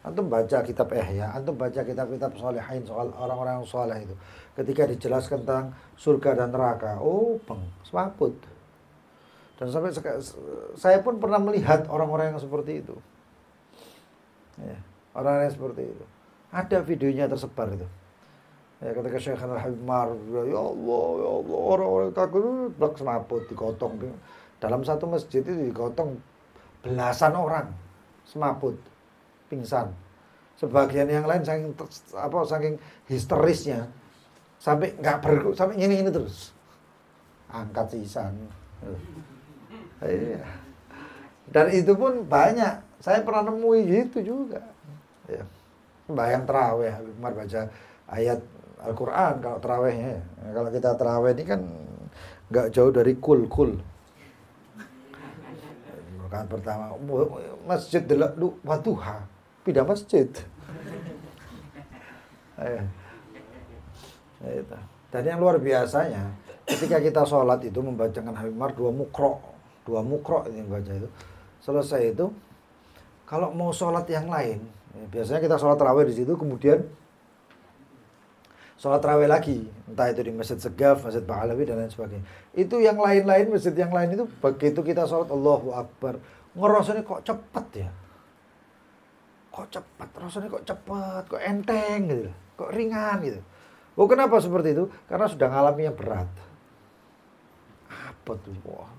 Antum baca kitab Ihya, antum baca kitab-kitab Shalihin soal orang-orang yang saleh itu. Ketika dijelaskan tentang surga dan neraka, semaput. Dan sampai saya pun pernah melihat orang-orang yang seperti itu. Ya, orang-orang yang seperti itu. Ada videonya tersebar itu. Ya, ketika Syekh Al-Habib Mar, ya Allah, orang-orang takut blok semaput digotong. Dalam satu masjid itu digotong belasan orang semaput. Pingsan. Sebagian yang lain saking histerisnya sampai sampai ini terus. Angkat sisan. Iya. Dan itu pun banyak. Saya pernah nemui gitu juga. Ya. Sembahyang tarawih, Umar baca ayat Al-Qur'an kalau tarawihnya. Kalau kita tarawih ini kan enggak jauh dari kul. Rakaat pertama masjid dulu Wadduha. Pindah masjid. Dan yang luar biasanya, ketika kita sholat itu membacakan Habib Mar dua mukro ini baca itu. Selesai itu, kalau mau sholat yang lain, biasanya kita sholat tarawih di situ, kemudian sholat tarawih lagi, entah itu di Masjid Segaf, Masjid Ba'alawi dan lain sebagainya. Itu yang lain-lain, masjid yang lain itu begitu kita sholat Allahu Akbar, ngerasanya kok cepet ya. Kok cepat, rasanya kok cepat, kok enteng gitu, kok ringan gitu. Kenapa seperti itu? Karena sudah ngalaminya berat. Apa tuh? Wah.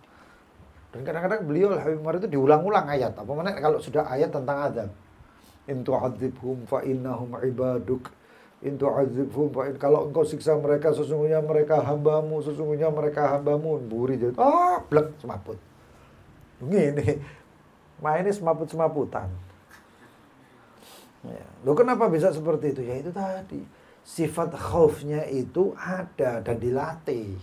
Dan kadang-kadang beliau Habib Umar itu diulang-ulang ayat. Apa mana kalau sudah ayat tentang azab. In tu'adzibhum fa innahum ibaduk. In tu'adzibhum fa kalau engkau siksa mereka sesungguhnya mereka hambamu, buri jadi blek semaput. Begini. Mainnya semaput-semaputan. Ya. Kenapa bisa seperti itu? Ya itu tadi. Sifat khaufnya itu ada dan dilatih.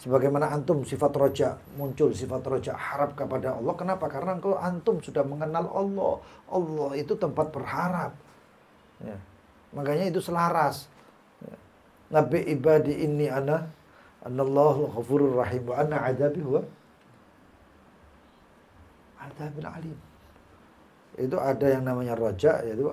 Sebagaimana antum sifat roja muncul, sifat roja harap kepada Allah. Kenapa? Karena antum sudah mengenal Allah. Allah itu tempat berharap. Ya. Makanya itu selaras. Ya. Nabi ibadi inni anallahu ghafurur rahim wa anna adabi huwa adabul alim. Itu ada yang namanya roja, yaitu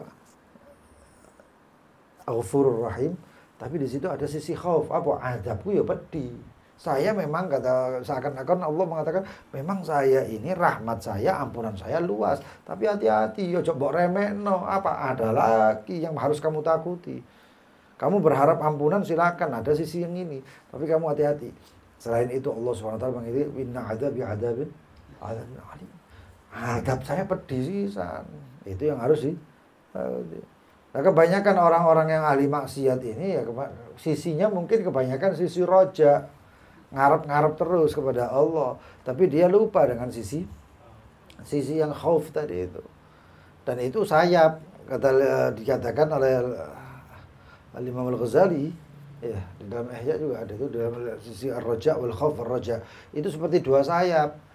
Ghafurur Rahim, tapi di situ ada sisi khauf. Apa? Azabku ya pedih. Saya memang seakan-akan Allah mengatakan, memang saya ini rahmat saya, ampunan saya luas, tapi hati-hati, yo coba remekno. Apa? Ada lagi yang harus kamu takuti. Kamu berharap ampunan silakan, ada sisi yang ini, tapi kamu hati-hati. Selain itu Allah SWT mengirim inna adabi adabin alim. Adab saya pedih sisan. Itu yang harus sih. Nah, kebanyakan orang-orang yang ahli maksiat ini ya sisinya mungkin kebanyakan sisi roja, ngarep-ngarep terus kepada Allah, tapi dia lupa dengan sisi yang khauf tadi itu. Dan itu sayap dikatakan oleh Imam Al-Ghazali ya, di dalam Ihya juga ada itu dalam sisi ar-raja wal khauf ar-raja. Itu seperti dua sayap.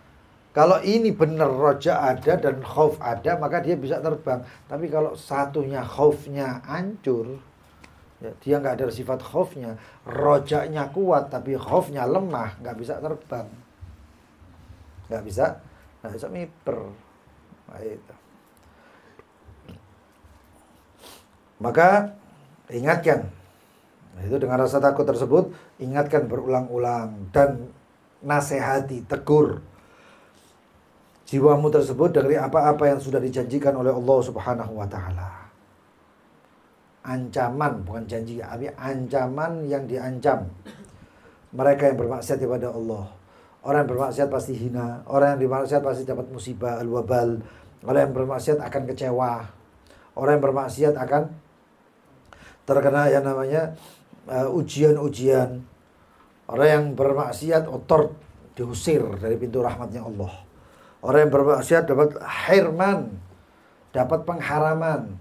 Kalau ini benar roja ada dan khauf ada, maka dia bisa terbang. Tapi kalau satunya khaufnya hancur, ya, dia nggak ada sifat khaufnya, rojanya kuat tapi khaufnya lemah, nggak bisa terbang, nggak bisa miper. Nah, itu. Maka ingatkan, itu dengan rasa takut tersebut, ingatkan berulang-ulang dan nasihati, tegur jiwamu tersebut dari apa-apa yang sudah dijanjikan oleh Allah Subhanahu wa taala. Ancaman, bukan janji, tapi ancaman yang diancam mereka yang bermaksiat kepada Allah. Orang yang bermaksiat pasti hina, orang yang bermaksiat pasti dapat musibah al-wabal, orang yang bermaksiat akan kecewa, orang yang bermaksiat akan terkena yang namanya ujian-ujian. Orang yang bermaksiat diusir dari pintu rahmatnya Allah. Orang yang bermaksiat dapat hirman, dapat pengharaman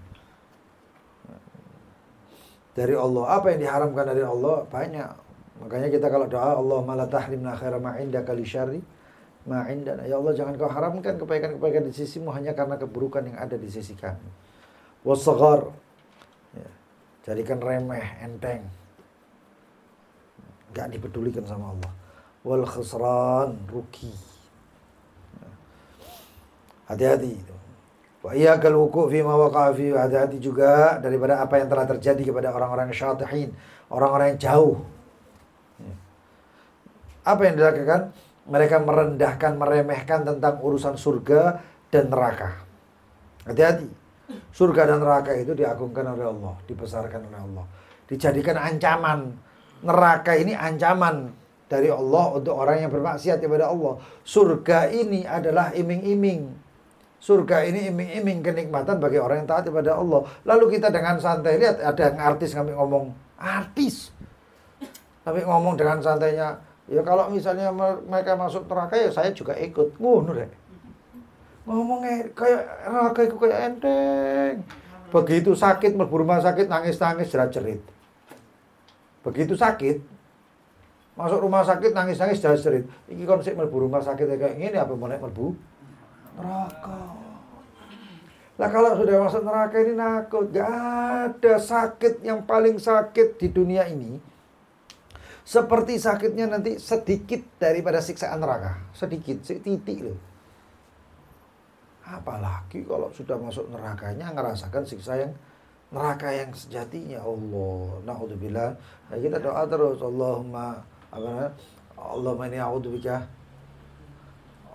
dari Allah. Apa yang diharamkan dari Allah banyak. Makanya kita kalau doa Allahumma la tahrimna khaira ma indaka li syarri ma indana. Ya Allah, jangan kau haramkan kebaikan-kebaikan di sisimu hanya karena keburukan yang ada di sisi kami. Wassaghar, ya, jadikan remeh, enteng, enggak dipedulikan sama Allah. Wal khusran, rugi. Hati-hati itu. Wa iyyakal wuqu' fi ma waqa'a fi, hati-hati juga daripada apa yang telah terjadi kepada orang-orang syatihin, orang-orang yang jauh. Apa yang dilakukan? Mereka merendahkan, meremehkan tentang urusan surga dan neraka. Hati-hati. Surga dan neraka itu diagungkan oleh Allah, dibesarkan oleh Allah. Dijadikan ancaman. Neraka ini ancaman dari Allah untuk orang yang bermaksiat kepada Allah. Surga ini adalah iming-iming. Surga ini iming-iming kenikmatan bagi orang yang taat kepada Allah. Lalu kita dengan santai, lihat ada yang artis kami ngomong, artis. Kami ngomong dengan santainya, ya kalau misalnya mereka masuk neraka ya saya juga ikut. Ngono deh. Ngomongnya kayak neraka itu kayak enteng. Begitu sakit mlebu rumah sakit nangis-nangis jerat-jerit. Begitu sakit masuk rumah sakit nangis-nangis jerat-jerit. Iki kon sik mlebu rumah sakit kayak ngene apa mau nek mlebu neraka. Lah kalau sudah masuk neraka ini nakut. Gak ada sakit yang paling sakit di dunia ini seperti sakitnya nanti sedikit daripada siksaan neraka. Sedikit, titik loh. Apalagi kalau sudah masuk nerakanya ngerasakan siksa yang neraka yang sejatinya. Allah, naudzubillah. Nah, kita doa terus, Allahumma Allahumma inni a'udzubika,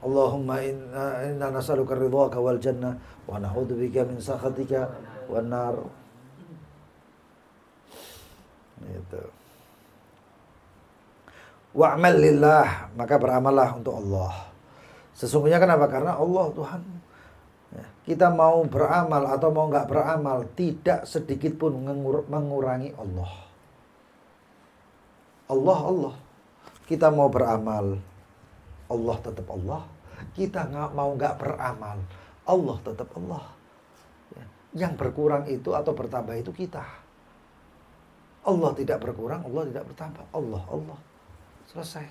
Allahumma inna nas'aluka ridhaka wal jannah wa na'udzubika min sakhatika wan nar. Itu. Wa'mal lillah, maka beramallah untuk Allah. Sesungguhnya kenapa? Karena Allah Tuhan. Kita mau beramal atau mau nggak beramal, tidak sedikit pun mengurangi Allah. Allah. Kita mau beramal, Allah tetap Allah. Kita mau nggak beramal, Allah tetap Allah. Yang berkurang itu atau bertambah itu kita. Allah tidak berkurang, Allah tidak bertambah. Allah. Selesai.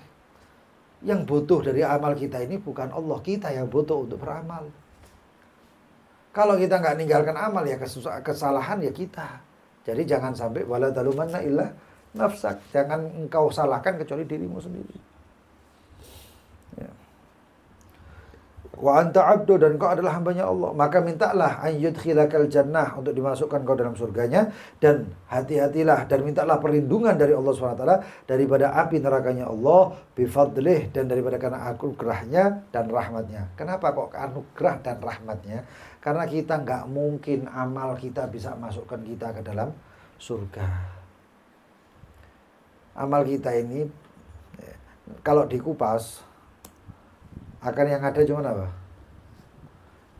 Yang butuh dari amal kita ini bukan Allah, kita yang butuh untuk beramal. Kalau kita nggak ninggalkan amal ya kesalahan ya kita. Jadi jangan sampai wala talumanna illa nafsak. Jangan engkau salahkan kecuali dirimu sendiri. Ya. Wa anta abdu, dan kau adalah hambanya Allah. Maka mintalah an yudkhilakal jannah, untuk dimasukkan kau dalam surganya. Dan hati-hatilah dan mintalah perlindungan dari Allah SWT daripada api nerakanya Allah, bifadlih, dan daripada karena anugerahnya dan rahmatnya. Kenapa kok anugerah dan rahmatnya? Karena kita nggak mungkin amal kita bisa masukkan kita ke dalam surga. Amal kita ini kalau dikupas akan yang ada cuma apa?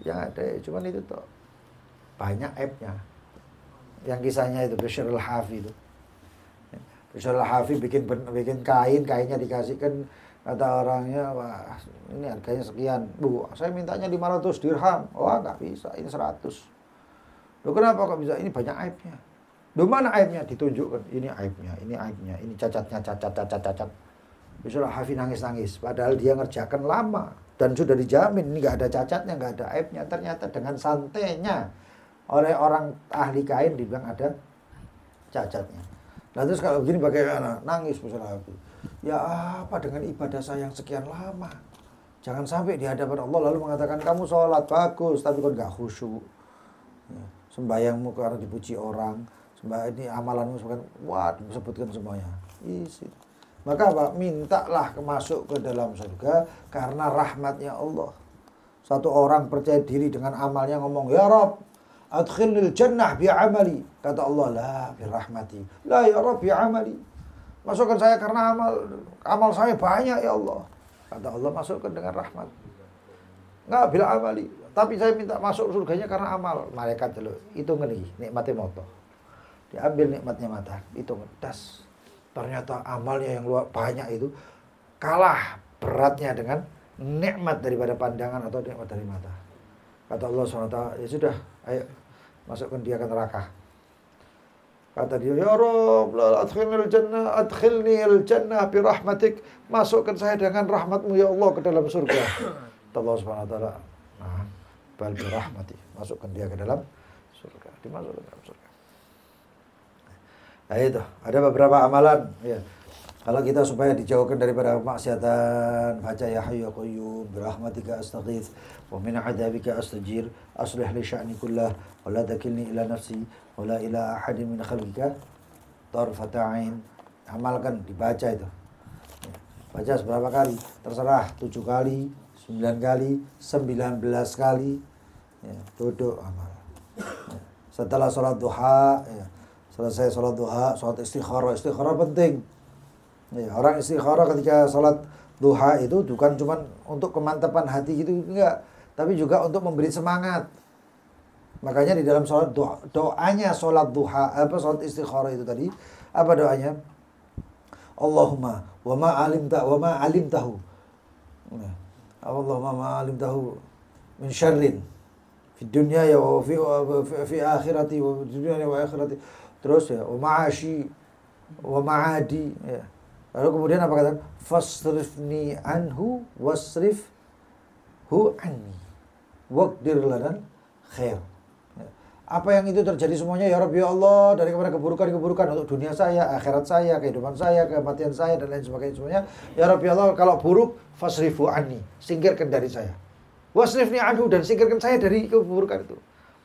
Yang ada cuma itu toh. Banyak aibnya. Yang kisahnya itu Bishr al-Hafi itu. Bishr al-Hafi bikin kainnya dikasihkan, kata orangnya, wah ini harganya sekian. Bu, saya mintanya 500 dirham. Wah nggak bisa, ini 100. Loh kenapa kok bisa? Ini banyak aibnya. Loh mana aibnya? Ditunjukkan. Ini aibnya, ini cacat. Bishr al-Hafi nangis-nangis. Padahal dia ngerjakan lama. Dan sudah dijamin, ini nggak ada cacatnya, nggak ada aibnya. Ternyata dengan santainya oleh orang ahli kain dibilang ada cacatnya. Nah terus kalau begini bagaimana? Nangis Bishr al-Hafi. Ya apa dengan ibadah saya yang sekian lama? Jangan sampai di hadapan Allah lalu mengatakan kamu sholat bagus tapi kok nggak khusyuk. Sembayangmu karena dipuji orang, ini amalanmu sebagian, wah disebutkan semuanya. Isi. Maka apa? Mintalah masuk ke dalam surga karena rahmatnya Allah. Satu orang percaya diri dengan amalnya ngomong, ya Rabb, adkhilnil jannah bi'amali. Kata Allah, la birahmati. La ya Rabb bi'amali. Masukkan saya karena amal saya banyak ya Allah. Kata Allah, masukkan dengan rahmat. Nggak bila amali. Tapi saya minta masuk surganya karena amal. Malaikat dulu, hitung ini, nikmatnya moto. Diambil nikmatnya mata, hitung das. Ternyata amalnya yang luar banyak itu kalah beratnya dengan nikmat daripada pandangan atau nikmat dari mata. Kata Allah SWT, ya sudah, ayo masukkan dia ke neraka. Kata dia, ya Rabb, adkhilni al-jannah bi rahmatik. Masukkan saya dengan rahmatmu ya Allah ke dalam surga. Kata Allah SWT, nah, bal bi rahmati. Masukkan dia ke dalam surga. Dimasukkan ke dalam surga. Nah itu, ada beberapa amalan ya. Kalau kita supaya dijauhkan daripada kemaksiatan, baca ya hayyu ya qayyum birahmatika astaghits wa min 'adzabika astajir aslih li sya'ni kullah wa la takilni ila nafsi wa la ila ahadin min khalqika tarfata 'ain. Amalkan, dibaca itu. Baca seberapa kali? Terserah, 7 kali, 9 kali, 19 kali. Ya, duduk amal. Ya. Setelah sholat duha, ya. Selesai sholat duha, sholat istikharah. Istikharah penting. Ya, orang istikharah ketika sholat duha itu bukan cuma untuk kemantapan hati gitu, enggak, tapi juga untuk memberi semangat. Makanya di dalam sholat doanya sholat duha, sholat istikharah itu tadi, apa doanya? Allahumma wa ma alimtahu. Allahumma ma alimtahu min syarrin fi dunya ya wa fi akhirati wa fi dunya wa akhirati. Terus ya, wa ma'ashi wa ma'adi ya. Lalu kemudian apa kata? Fasrifni anhu wasrifhu anni waqdir lana khair. Apa yang itu terjadi semuanya ya Rabbi ya Allah, dari kepada keburukan-keburukan untuk dunia saya, akhirat saya, kehidupan saya, kematian saya dan lain sebagainya semuanya. Ya Rabbi ya Allah, kalau buruk fasrifu anni, singkirkan dari saya. Wasrifni anhu, dan singkirkan saya dari keburukan itu.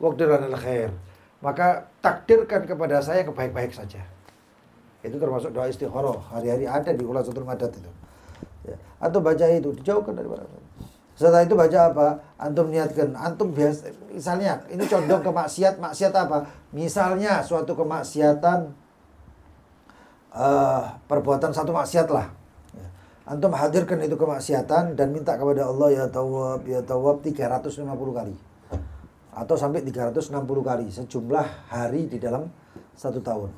Waqdir lana khair. Maka takdirkan kepada saya kebaik-baik saja. Itu termasuk doa istikharah, hari-hari ada di Khulasatul Madad itu. Ya. Atau baca itu, dijauhkan dari barang. Setelah itu baca apa? Antum niatkan, antum biasa, misalnya ini condong ke maksiat apa? Misalnya suatu kemaksiatan, perbuatan satu maksiat lah. Ya. Antum hadirkan itu kemaksiatan dan minta kepada Allah ya Tawwab 350 kali. Atau sampai 360 kali, sejumlah hari di dalam 1 tahun.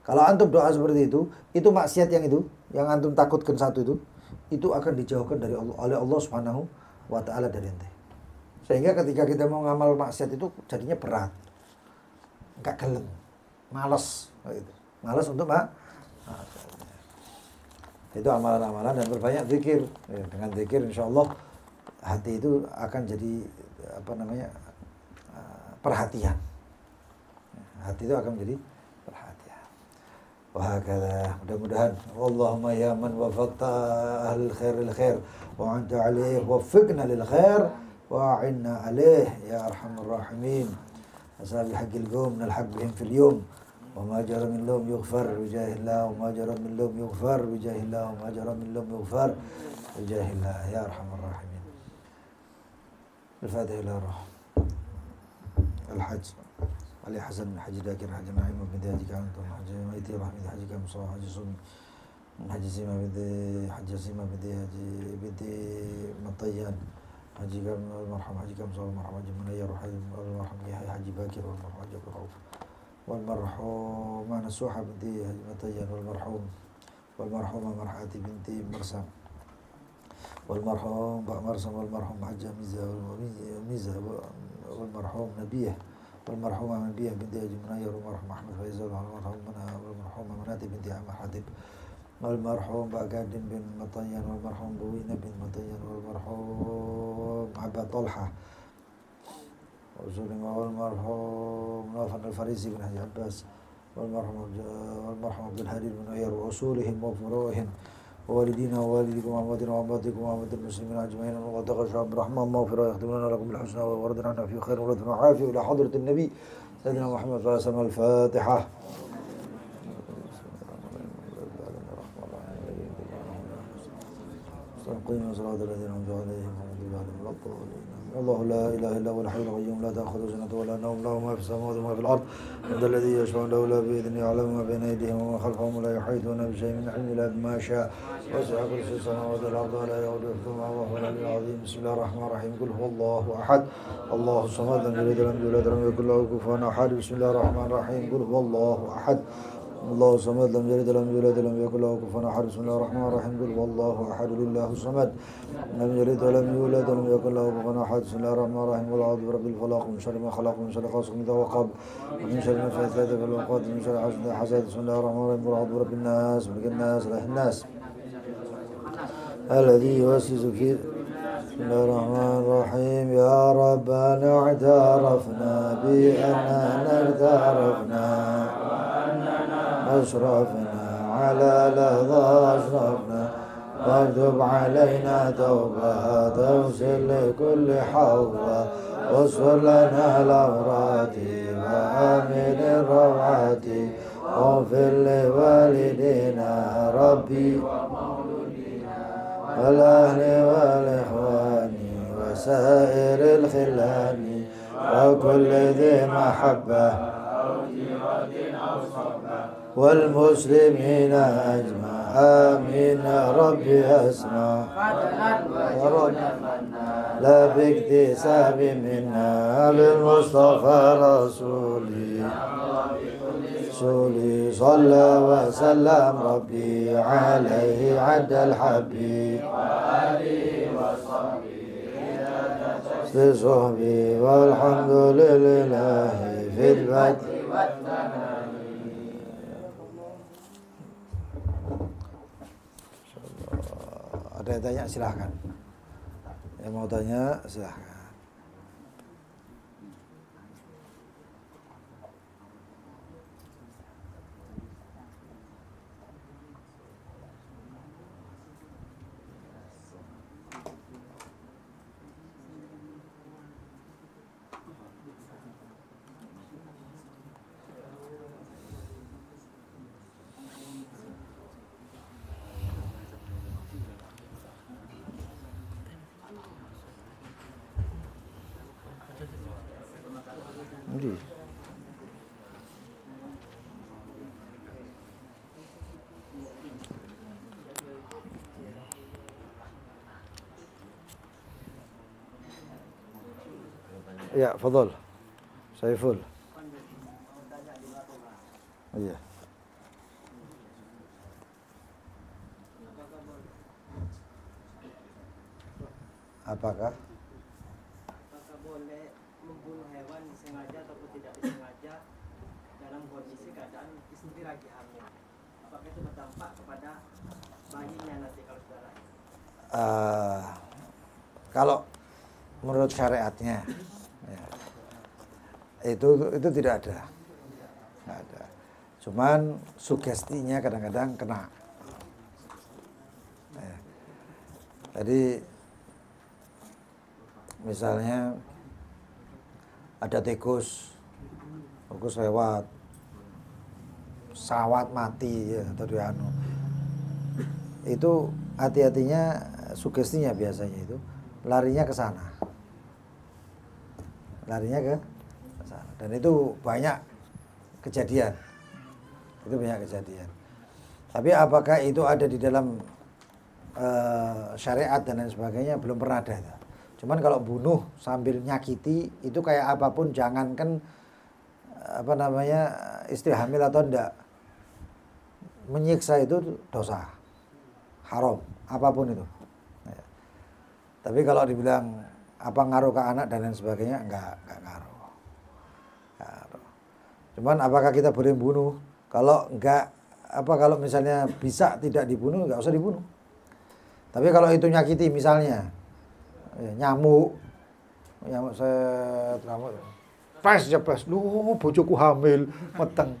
Kalau antum doa seperti itu maksiat yang antum takutkan satu itu akan dijauhkan dari Allah, oleh Allah Subhanahu wa taala dari ente. Sehingga ketika kita mau ngamal maksiat itu jadinya berat. Enggak gelem, malas gitu. Malas untuk itu amalan-amalan dan berbanyak zikir. Ya, dengan zikir insyaallah hati itu akan jadi perhatian. Hati itu akan menjadi perhatian. Wahakala, mudah-mudahan Allahumma ya man wafaqta ahlul khair lil khair wa anta alaih waffiqna lil khair wa a'inna alaih ya arhamar rahimin. Asal haqqil qawm nal haqq bihim fil yawm wa ma jara min lahum yughfar bi jahillah wa ma jara min lahum yughfar bi jahillah wa ma jara min lahum yughfar bi jahillah ya arhamar rahimin. Al-Fatihah ila roh Al-Hajj Ali Hasan Haji Dakir Haji Naim binti Haji Kanto Haji Maiti Rahmi Haji Kamsa Haji Sumi Haji Sima binti Haji binti Matayan Haji Marham Haji Kamsa Marham Haji Munayar Marham Haji Bakir Marham Haji Rauf والمرحوم نسوحة binti Haji Matayan والمرحوم Marhati binti Marsam والمرحوم Marsam والمرحوم Haji Miza والمرحوم Nabiyah والمرحومة نبيه binti Haji Munayar والمرحوم أحمد فيزال والمرحومة مناتي binti Ahmad Hatib والمرحوم Ba'gadin bin Matayan والمرحوم Buwina bin Matayan والمرحوم Abba Talha والمرحوم Nafan Al-Farisi bin Haji Abbas والمرحوم Abdul Hadir bin Uyar وأصولهم وفروعهم ووالدينا ووالدكم وأمواتنا وأمواتكم وأموات المسلمين أجمعين وتغشى برحمة مغفرة يختم لنا لكم بالحسنى وورد عنا في خير ورد وعافية إلى حضرة النبي سيدنا محمد صلى الله عليه وسلم. الفاتحة. قيم صراط الذين أنعمت عليهم غير المغضوب عليهم الله لا إله إلا هو الحي القيوم لا تأخذه سنة ولا نوم له ما في السماوات وما في الأرض من ذا الذي يشفع له لا بإذنه يعلم ما بين أيديهم وما خلفهم ولا يحيطون بشيء من علمه إلا بما شاء وسع كرسي السماوات والأرض ولا يؤوده حفظهما وهو العلي العظيم. بسم الله الرحمن الرحيم. قل هو الله أحد الله الصمد لم يلد ولم يولد ولم يكن له كفوا أحد. بسم الله الرحمن الرحيم. قل هو الله أحد الله الصمد لم يلد ولم يولد ولم يكن له كفوا أحد. بسم الله الرحمن الرحيم. قل هو الله أحد لله الصمد لم يلد ولم يولد ولم يكن له كفوا أحد. بسم الله الرحمن الرحيم. قل أعوذ برب الفلق من شر ما خلق ومن شر غاسق إذا وقب ومن شر النفاثات في العقد ومن شر حاسد. بسم الله الرحمن الرحيم. قل أعوذ برب الناس ملك الناس إله الناس الذي يوسوس في. بسم الله الرحمن الرحيم. يا ربنا اعترفنا بأننا اغترفنا أشرفنا على لظى أشرفنا واكتب علينا توبة تغسل لكل حوبة واصفر لنا الأوراد وآمن الروعات واغفر لوالدينا ربي والأهل والإخوان وسائر الخلان وكل ذي محبة والمسلمين أجمع آمين ربي أسمع لا باكتساب منا بالمصطفى رسولي صلى وسلم ربي عليه عد الحبيب صحبي والحمد لله في البدء Ada yang tanya silahkan. Yang mau tanya silahkan. Ya, fadhol. Saiful. Iya. Apakah boleh membunuh hewan disengaja ataupun tidak disengaja dalam kondisi keadaan istri lagi hamil? Apakah itu berdampak kepada bayinya nanti kalau sudah lahir? Kalau menurut syariatnya ya, itu tidak ada. Nggak ada. Cuman sugestinya kadang-kadang kena. Ya. Jadi misalnya ada tikus lewat, sawat mati ya, atau dianu. Itu hati-hatinya sugestinya biasanya itu larinya ke sana. Larinya ke sana. Dan itu banyak kejadian. Tapi apakah itu ada di dalam syariat dan lain sebagainya, belum pernah ada itu. Cuman kalau bunuh sambil nyakiti itu kayak apapun, jangankan istri hamil atau enggak, menyiksa itu dosa, haram, apapun itu. Ya. Tapi kalau dibilang apa ngaruh ke anak dan lain sebagainya, enggak ngaruh. Cuman apakah kita boleh bunuh? Kalau enggak, kalau misalnya bisa tidak dibunuh, enggak usah dibunuh. Tapi kalau itu nyakiti misalnya, nyamuk saya jepes, lu bojoku hamil, meteng.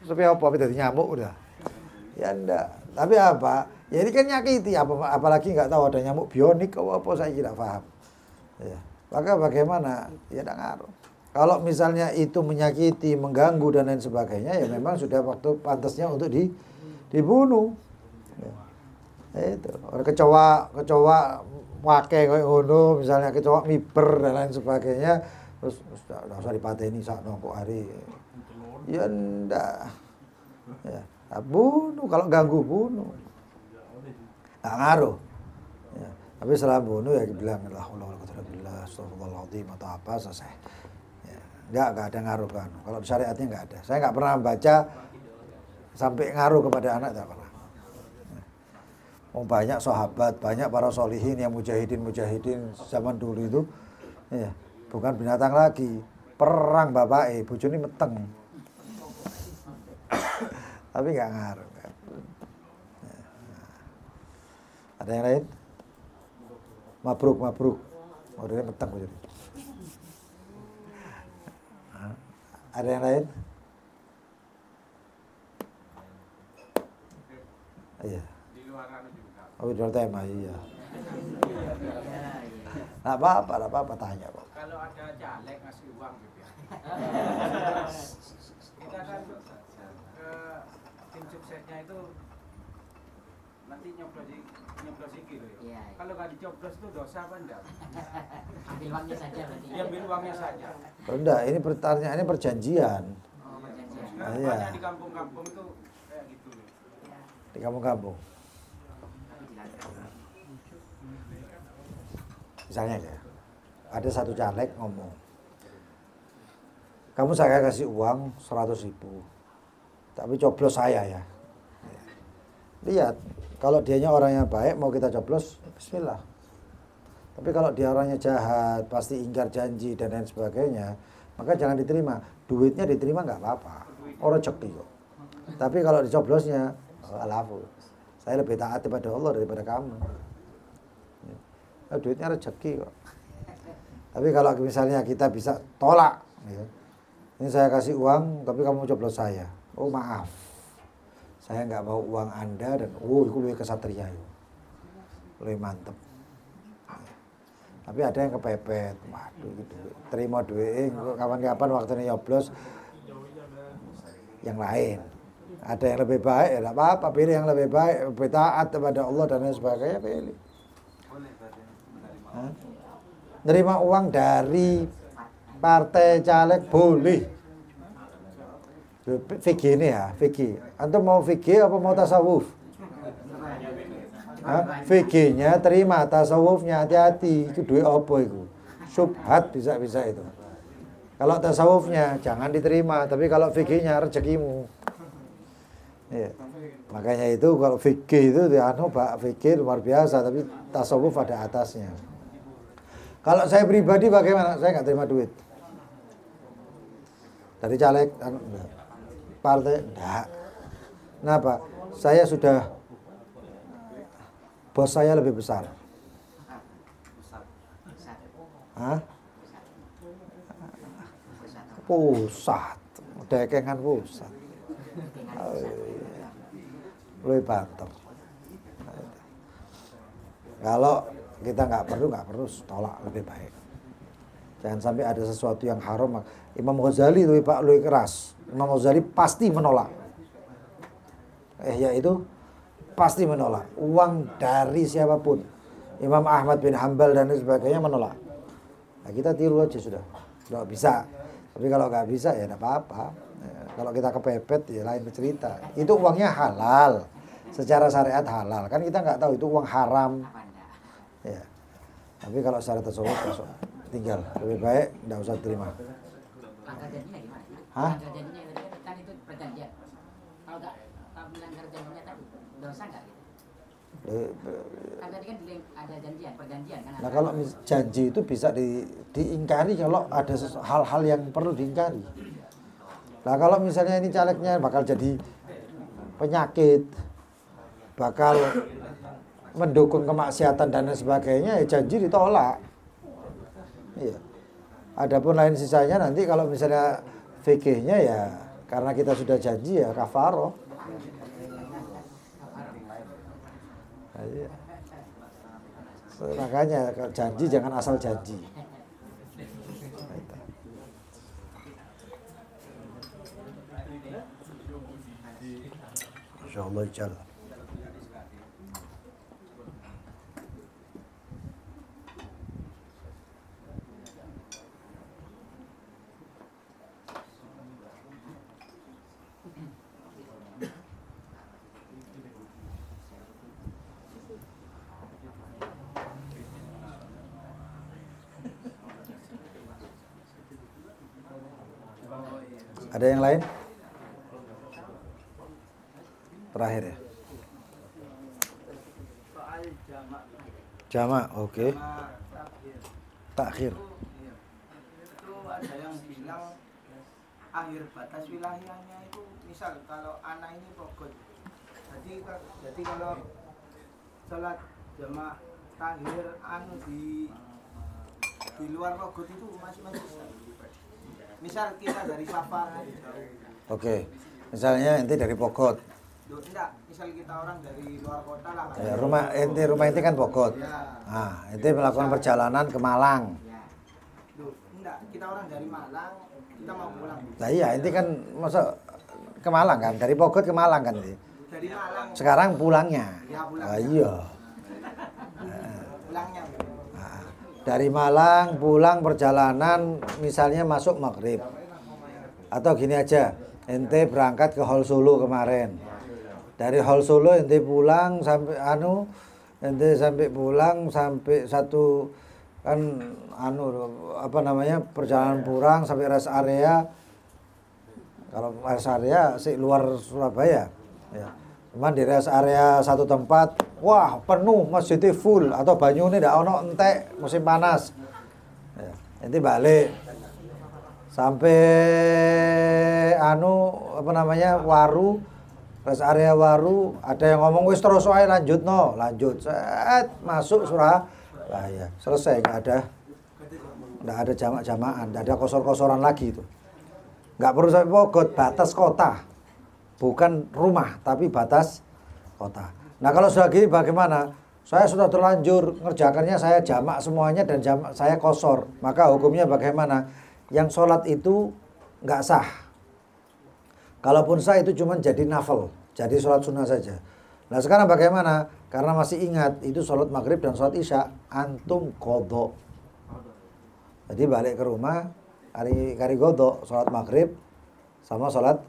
Tapi apa dari nyamuk udah? Ya enggak. Tapi apa? Ya ini kan nyakiti, apalagi nggak tahu ada nyamuk bionik apa saya tidak paham. Ya. Maka bagaimana? Ya tidak ngaruh. Kalau misalnya itu menyakiti, mengganggu dan lain sebagainya, ya memang sudah waktu pantasnya untuk dibunuh. Ya. Itu orang kecoa wake koyo ngono, misalnya kecoa miber dan lain sebagainya, terus enggak usah dipateni sakno kok hari. Ya ndak. Ya, bunuh kalau ganggu bunuh. Enggak ngaruh. Ya, tapi setelah bunuh ya dibilang la haula wala quwwata illa billah, astagfirullahaladzim atau apa selesai. Ya, enggak ada ngaruh kan. Kalau syariatnya enggak ada. Saya enggak pernah baca sampai ngaruh kepada anak, enggak pernah. Banyak sahabat, banyak para solihin yang mujahidin zaman dulu itu, ya, bukan binatang lagi, perang bapak bojone meteng. Tapi nggak ngaruh. Ya. Ada yang lain? Mabruk, modelnya meteng bojone. Ada yang lain? Iya. Di luar anu juga. Oh, di luar tema, iya. Nggak apa-apa, tanya kok. Kalau ada caleg ngasih uang gitu ya. Kita kan ke tim suksesnya itu nanti nyoblos gitu ya. Iya. Kalau nggak dicoblos itu dosa apa enggak? Ambil uangnya saja berarti. Ambil uangnya saja. Enggak, ini pertanyaannya perjanjian. Oh, perjanjian. Nah, Iya. banyak di kampung-kampung itu kayak gitu. Di kampung-kampung. Misalnya ya, ada satu caleg ngomong, kamu saya kasih uang 100.000, tapi coblos saya ya. Lihat, kalau dianya orangnya baik, mau kita coblos, bismillah. Tapi kalau dia orangnya jahat, pasti ingkar janji dan lain sebagainya, maka jangan diterima. Duitnya diterima nggak apa-apa, orang rezeki kok. Tapi kalau dicoblosnya, alafu. Saya lebih taat kepada Allah daripada kamu. Duitnya rezeki kok. Tapi kalau misalnya kita bisa tolak, ya. Ini saya kasih uang, tapi kamu coblos saya. Oh maaf, saya nggak mau uang Anda dan itu lebih kesatria, lebih mantep. Tapi ada yang kepepet, waduh gitu. Terima duit, kapan-kapan waktunya nyoblos yang lain. Ada yang lebih baik, ya apa-apa, pilih yang lebih baik, lebih taat kepada Allah dan lain sebagainya, pilih. Nerima uang dari partai caleg boleh. VG ini ya, VG. Antum mau VG apa mau tasawuf? VG-nya terima, tasawufnya hati-hati. Itu duit apa itu? Subhat bisa-bisa itu. Kalau tasawufnya jangan diterima, tapi kalau VG-nya rezekimu. Ya. Makanya itu kalau VG itu Pak VG luar biasa, tapi tasawuf ada atasnya. Kalau saya pribadi bagaimana? Saya nggak terima duit dari caleg, partai, enggak. Kenapa? Saya sudah, bos saya lebih besar. Hah? Pusat, dekengan pusat. Lebih banter. Kalau kita nggak perlu tolak, lebih baik. Jangan sampai ada sesuatu yang haram. Imam Ghazali lebih keras. Imam Ghazali pasti menolak. Yaitu pasti menolak uang dari siapapun. Imam Ahmad bin Hanbal dan sebagainya menolak. Nah, kita tiru aja sudah. Nggak bisa. Tapi kalau nggak bisa ya nggak apa-apa. Kalau kita kepepet ya lain cerita. Itu uangnya halal. Secara syariat halal. Kan kita nggak tahu itu uang haram. Ya. Tapi kalau secara tasawuf tinggal lebih baik enggak usah terima. Langgar janjinya gimana? Hah? Langgar janjinya kan itu perjanjian. Kalau enggak melanggar janjinya tadi dosa enggak gitu? Kan tadi kan ada janjian, perjanjian kan. Nah, kalau janji itu bisa diingkari kalau ada hal-hal yang perlu diingkari. Nah, kalau misalnya ini calegnya bakal jadi penyakit, bakal mendukung kemaksiatan dan lain sebagainya, ya janji ditolak. Iya. Adapun lain sisanya nanti kalau misalnya fikihnya ya karena kita sudah janji ya kafaroh. Nah, iya. Makanya janji jangan asal janji. Insyaallah jalan. Ada yang lain? Terakhir ya. Soal jamak. Jamak, oke. Takhir. Itu ada yang bilang akhir batas wilayahnya itu misal kalau anak ini pokok. Jadi kalau sholat jamaah takhir anu di luar Pogot itu masih misal kita dari Safar dari jauh. Oke. Misalnya ente dari Pogot, Loh, enggak, misal kita orang dari luar kota lah. Ya, rumah inti kan Bogor. Ya. Nah, inti melakukan perjalanan ke Malang. Ya. Loh, enggak, kita orang dari Malang, kita mau pulang. Nah iya, inti kan masa ke Malang kan, dari Bogor ke Malang kan ini. Dari Malang. Sekarang pulangnya. Ya, pulangnya. Ah, iya. Pulangnya. Nah, dari Malang pulang perjalanan misalnya masuk maghrib. Atau gini aja, ente berangkat ke Hall Solo kemarin. Dari Hall Solo ente pulang sampai ente sampai pulang sampai satu kan apa namanya perjalanan pulang sampai rest area. Kalau rest area sih luar Surabaya ya. Cuman di rest area satu tempat wah penuh, masjidnya full atau banyune ndak ono entek musim panas ya, ente balik sampai apa namanya Waru, rest area Waru, ada yang ngomong wis terus wae lanjut set masuk Surabaya selesai, nggak ada jamak-jamakan, nggak ada kosor-kosoran lagi itu. Nggak perlu sampai Bogor, batas kota. Bukan rumah, tapi batas kota. Nah kalau sudah gini bagaimana? Saya sudah terlanjur, ngerjakannya saya jamak semuanya dan saya kosor. Maka hukumnya bagaimana? Yang sholat itu nggak sah. Kalaupun sah itu cuma jadi nafil, jadi sholat sunnah saja. Nah sekarang bagaimana? Karena masih ingat, itu sholat maghrib dan sholat isya, antum qadha. Jadi balik ke rumah, kari godok, sholat maghrib sama sholat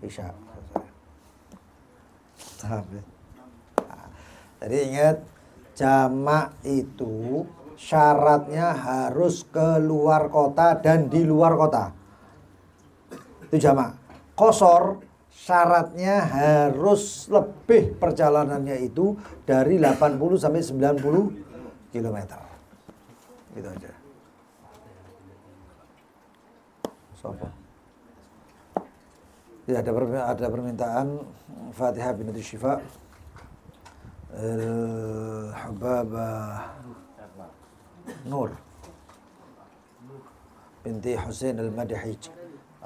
isya. Nah, jadi ingat, jamak itu syaratnya harus keluar kota dan di luar kota. Itu jamak. Qasar syaratnya harus lebih perjalanannya itu dari 80 sampai 90 km. Gitu aja. Sopo. Ya, ada permintaan Fatihah binti Syifa Hababah Nur binti Husain al-Madhij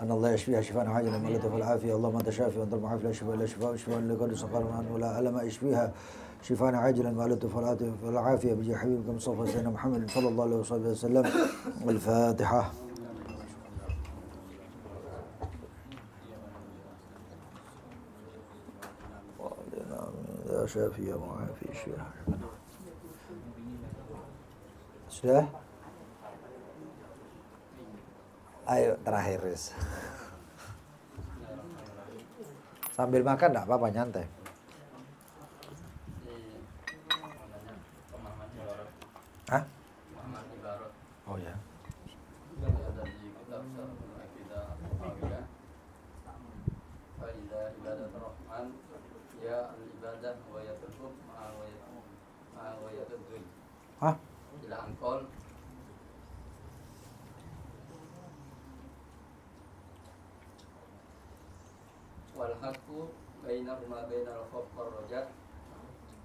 أن الله يشفيها شفاء عاجلا ولا تفعل العافية اللهم أنت شافي وأنت المعافي لا شفاء إلا شفاء شفاء لكل سقر ولا ألم اشفيها شفاء عاجلا ولا تفعل العافية بجاه حبيبك مصطفى سيدنا محمد صلى الله عليه وسلم الفاتحة. يا شافي يا معافي اشفيها. Sudah? Ayo terakhir Riz. Sambil makan enggak apa-apa, nyantai. Hah? Oh ya. Hah? wal haqqu bainahuma bainal khawf war raja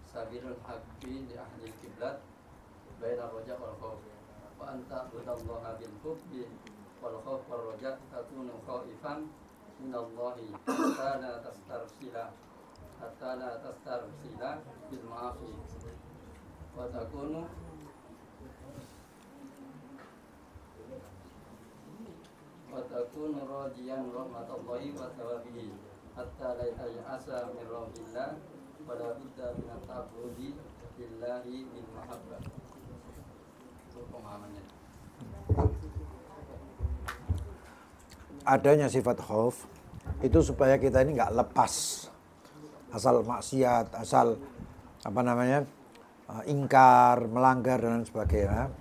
sabilul haqqi li ahli qiblat bainal raja wal khawf wa anta budallaha bil hubbi wal khawf war raja takunu khaifan minallahi hatta la tastarsila bil ma'afi wa takunu radiyan rahmatallahi wa thawabihi hatta la ya'asa min rabbillah wa la budda min at-ta'abbudi lillahi bil mahabbah. Itu pemahamannya. Adanya sifat khauf itu supaya kita ini nggak lepas asal maksiat, asal apa namanya ingkar, melanggar dan lain sebagainya.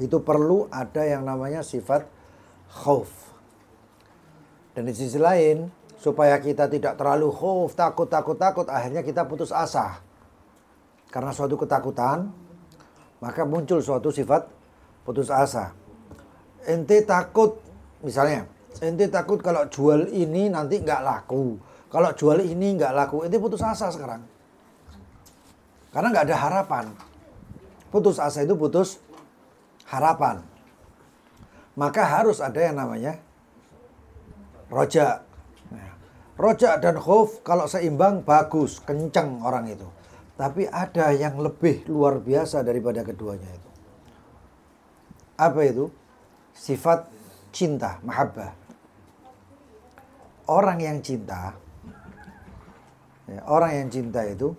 Itu perlu ada yang namanya sifat khauf. Dan di sisi lain supaya kita tidak terlalu khauf, takut, akhirnya kita putus asa. Karena suatu ketakutan, maka muncul suatu sifat putus asa. Ente takut, misalnya, ente takut kalau jual ini nanti nggak laku. Kalau jual ini nggak laku, ente putus asa sekarang. Karena nggak ada harapan. Putus asa itu putus harapan. Maka harus ada yang namanya roja. Roja dan khauf kalau seimbang bagus, kencang orang itu. Tapi ada yang lebih luar biasa daripada keduanya itu. Apa itu? Sifat cinta, mahabbah. Orang yang cinta, orang yang cinta itu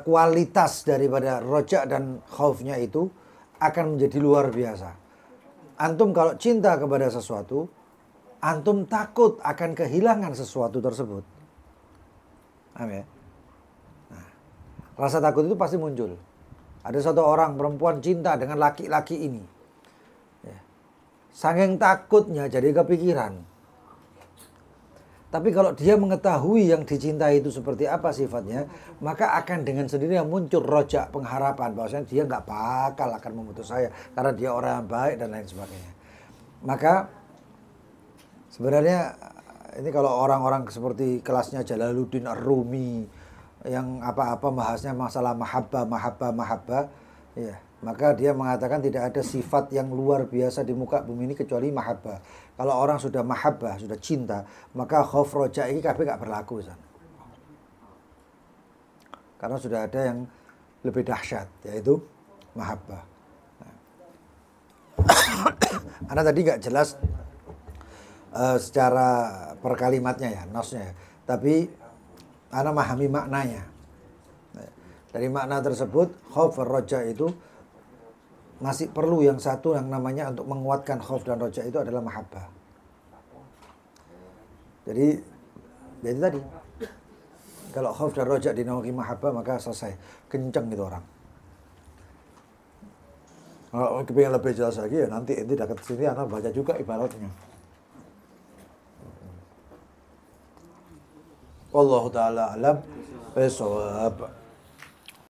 kualitas daripada roja dan khaufnya itu akan menjadi luar biasa. Antum kalau cinta kepada sesuatu, antum takut akan kehilangan sesuatu tersebut. Paham ya? Nah, rasa takut itu pasti muncul. Ada satu orang perempuan cinta dengan laki-laki ini. Ya. Saking takutnya jadi kepikiran. Tapi kalau dia mengetahui yang dicintai itu seperti apa sifatnya, maka akan dengan sendirinya muncul rojak pengharapan bahwasanya dia nggak bakal akan memutus saya karena dia orang yang baik dan lain sebagainya. Maka sebenarnya ini kalau orang-orang seperti kelasnya Jalaluddin Ar-Rumi yang apa-apa bahasnya masalah mahabbah, ya, maka dia mengatakan tidak ada sifat yang luar biasa di muka bumi ini kecuali mahabbah. Kalau orang sudah mahabbah, sudah cinta, maka khauf roja ini kabeh gak berlaku sana. Karena sudah ada yang lebih dahsyat, yaitu mahabbah. Anda tadi gak jelas secara perkalimatnya ya, nasnya ya. Tapi Anda memahami maknanya. Dari makna tersebut, khauf dan roja itu masih perlu yang satu yang namanya untuk menguatkan khauf dan roja itu adalah mahabbah. Jadi tadi kalau khauf dan roja dinaungi mahabbah maka selesai, kenceng gitu orang. Kalau kepingin lebih jelas lagi ya nanti ini dekat sini Anda baca juga ibaratnya. Wallahu ta'ala alam bisawab.